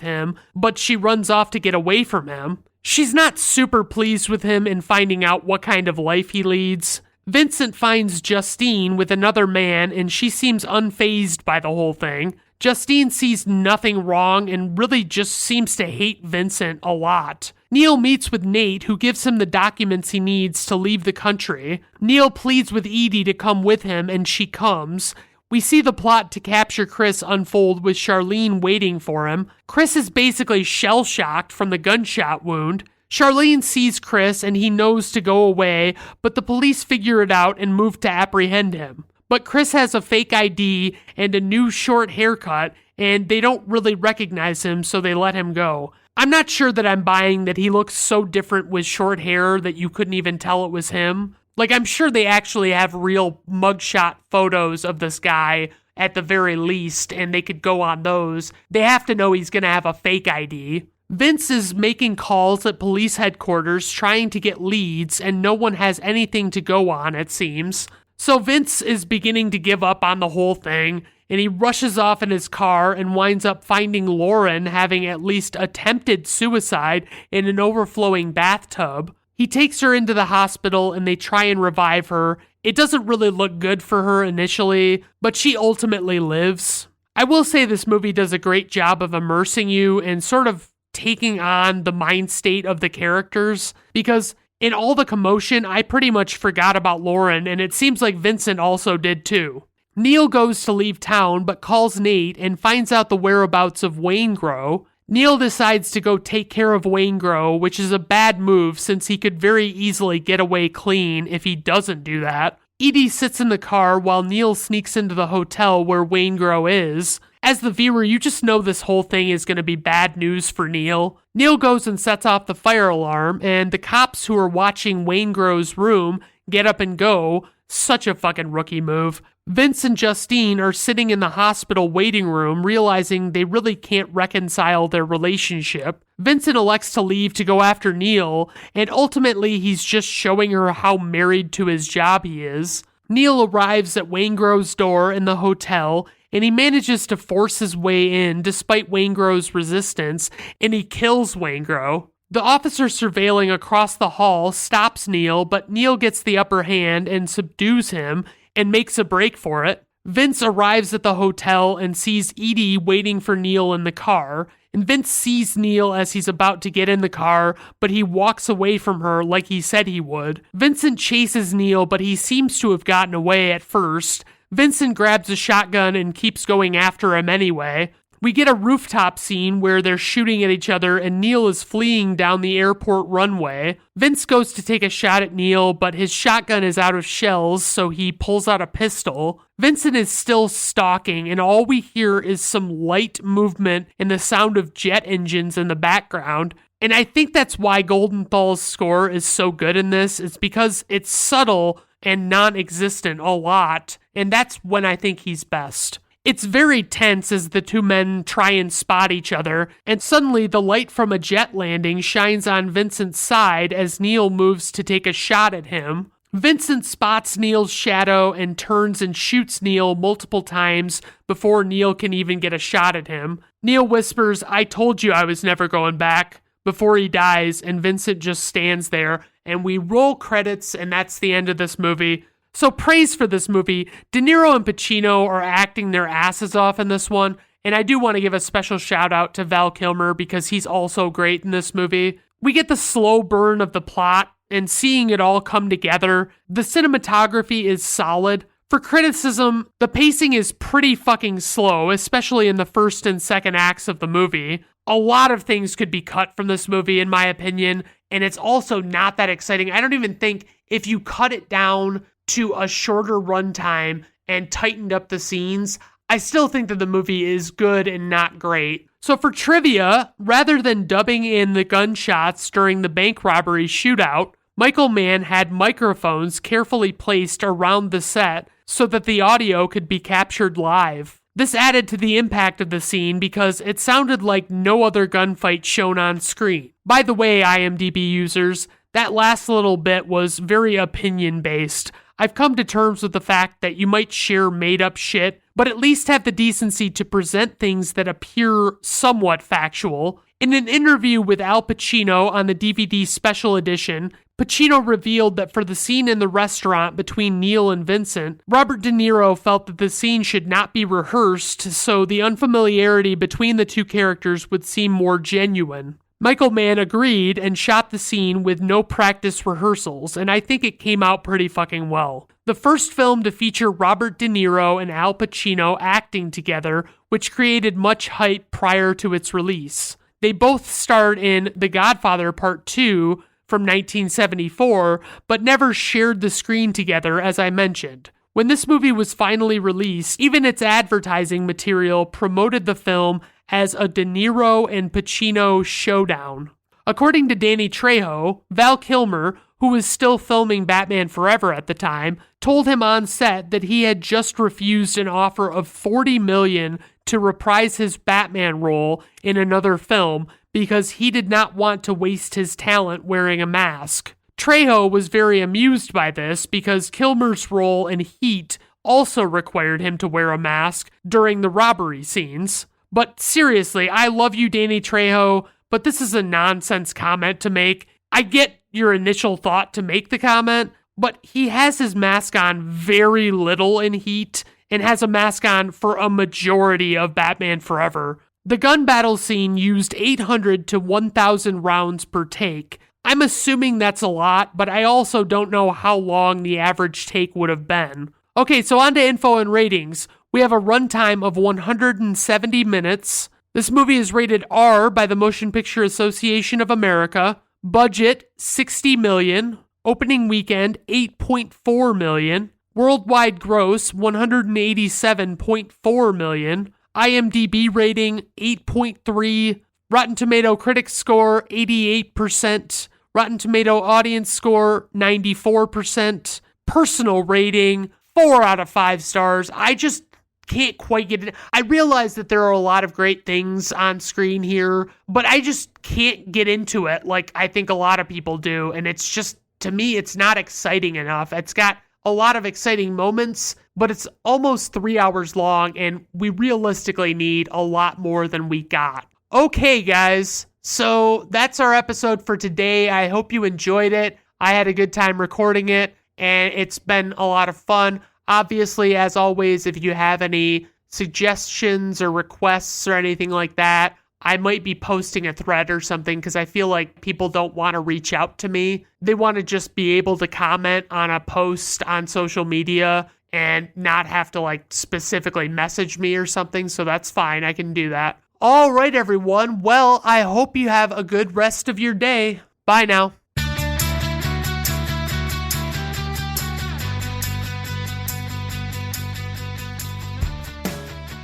him, but she runs off to get away from him. She's not super pleased with him in finding out what kind of life he leads. Vincent finds Justine with another man, and she seems unfazed by the whole thing. Justine sees nothing wrong and really just seems to hate Vincent a lot. Neil meets with Nate, who gives him the documents he needs to leave the country. Neil pleads with Edie to come with him, and she comes. We see the plot to capture Chris unfold with Charlene waiting for him. Chris is basically shell-shocked from the gunshot wound. Charlene sees Chris and he knows to go away, but the police figure it out and move to apprehend him. But Chris has a fake ID and a new short haircut, and they don't really recognize him, so they let him go. I'm not sure that I'm buying that he looks so different with short hair that you couldn't even tell it was him. Like, I'm sure they actually have real mugshot photos of this guy at the very least, and they could go on those. They have to know he's going to have a fake ID. Vince is making calls at police headquarters trying to get leads, and no one has anything to go on, it seems. So Vince is beginning to give up on the whole thing, and he rushes off in his car and winds up finding Lauren having at least attempted suicide in an overflowing bathtub. He takes her into the hospital and they try and revive her. It doesn't really look good for her initially, but she ultimately lives. I will say this movie does a great job of immersing you and sort of taking on the mind state of the characters, because in all the commotion, I pretty much forgot about Lauren, and it seems like Vincent also did too. Neil goes to leave town, but calls Nate and finds out the whereabouts of Waingro. Neil decides to go take care of Waingro, which is a bad move since he could very easily get away clean if he doesn't do that. Edie sits in the car while Neil sneaks into the hotel where Waingro is. As the viewer, you just know this whole thing is going to be bad news for Neil. Neil goes and sets off the fire alarm, and the cops who are watching Waingro's room get up and go. Such a fucking rookie move. Vince and Justine are sitting in the hospital waiting room, realizing they really can't reconcile their relationship. Vincent elects to leave to go after Neil, and ultimately he's just showing her how married to his job he is. Neil arrives at Waingro's door in the hotel, and he manages to force his way in despite Waingro's resistance, and he kills Waingro. The officer surveilling across the hall stops Neil, but Neil gets the upper hand and subdues him and makes a break for it. Vince arrives at the hotel and sees Edie waiting for Neil in the car, and Vince sees Neil as he's about to get in the car, but he walks away from her like he said he would. Vincent chases Neil, but he seems to have gotten away at first. Vincent grabs a shotgun and keeps going after him anyway. We get a rooftop scene where they're shooting at each other and Neil is fleeing down the airport runway. Vince goes to take a shot at Neil, but his shotgun is out of shells, so he pulls out a pistol. Vincent is still stalking, and all we hear is some light movement and the sound of jet engines in the background. And I think that's why Goldenthal's score is so good in this, is because it's subtle and non-existent a lot, and that's when I think he's best. It's very tense as the two men try and spot each other, and suddenly the light from a jet landing shines on Vincent's side as Neil moves to take a shot at him. Vincent spots Neil's shadow and turns and shoots Neil multiple times before Neil can even get a shot at him. Neil whispers, "I told you I was never going back," before he dies, and Vincent just stands there, and we roll credits, and that's the end of this movie. So praise for this movie. De Niro and Pacino are acting their asses off in this one, and I do want to give a special shout out to Val Kilmer because he's also great in this movie. We get the slow burn of the plot and seeing it all come together. The cinematography is solid. For criticism, the pacing is pretty fucking slow, especially in the first and second acts of the movie. A lot of things could be cut from this movie, in my opinion, and it's also not that exciting. I don't even think if you cut it down to a shorter runtime and tightened up the scenes, I still think that the movie is good and not great. So for trivia, rather than dubbing in the gunshots during the bank robbery shootout, Michael Mann had microphones carefully placed around the set so that the audio could be captured live. This added to the impact of the scene because it sounded like no other gunfight shown on screen. By the way, IMDb users, that last little bit was very opinion-based. I've come to terms with the fact that you might share made-up shit, but at least have the decency to present things that appear somewhat factual. In an interview with Al Pacino on the DVD special edition, Pacino revealed that for the scene in the restaurant between Neil and Vincent, Robert De Niro felt that the scene should not be rehearsed, so the unfamiliarity between the two characters would seem more genuine. Michael Mann agreed and shot the scene with no practice rehearsals, and I think it came out pretty fucking well. The first film to feature Robert De Niro and Al Pacino acting together, which created much hype prior to its release. They both starred in The Godfather Part 2 from 1974, but never shared the screen together, as I mentioned. When this movie was finally released, even its advertising material promoted the film as a De Niro and Pacino showdown. According to Danny Trejo, Val Kilmer, who was still filming Batman Forever at the time, told him on set that he had just refused an offer of $40 million to reprise his Batman role in another film because he did not want to waste his talent wearing a mask. Trejo was very amused by this because Kilmer's role in Heat also required him to wear a mask during the robbery scenes. But seriously, I love you, Danny Trejo, but this is a nonsense comment to make. I get your initial thought to make the comment, but he has his mask on very little in Heat and has a mask on for a majority of Batman Forever. The gun battle scene used 800 to 1,000 rounds per take. I'm assuming that's a lot, but I also don't know how long the average take would have been. Okay, so on to info and ratings. We have a runtime of 170 minutes. This movie is rated R by the Motion Picture Association of America. Budget, $60 million. Opening weekend, $8.4 million. Worldwide gross, $187.4 million. IMDb rating, 8.3. Rotten Tomato critics score, 88%. Rotten Tomato audience score, 94%. Personal rating, 4 out of 5 stars. I just can't quite get it. I realize that there are a lot of great things on screen here, but I just can't get into it like I think a lot of people do. And it's just, to me, it's not exciting enough. It's got a lot of exciting moments, but it's almost 3 hours long, and we realistically need a lot more than we got. Okay, guys, so that's our episode for today. I hope you enjoyed it. I had a good time recording it, and it's been a lot of fun. Obviously, as always, if you have any suggestions or requests or anything like that, I might be posting a thread or something because I feel like people don't want to reach out to me. They want to just be able to comment on a post on social media and not have to like specifically message me or something. So that's fine. I can do that. All right, everyone. Well, I hope you have a good rest of your day. Bye now.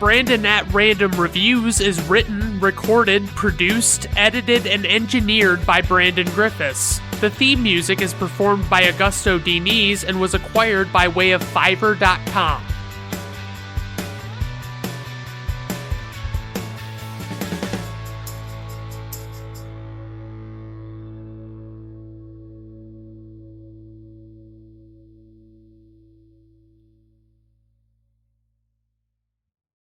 Brandon at Random Reviews is written, recorded, produced, edited, and engineered by Brandon Griffiths. The theme music is performed by Augusto Diniz and was acquired by way of Fiverr.com.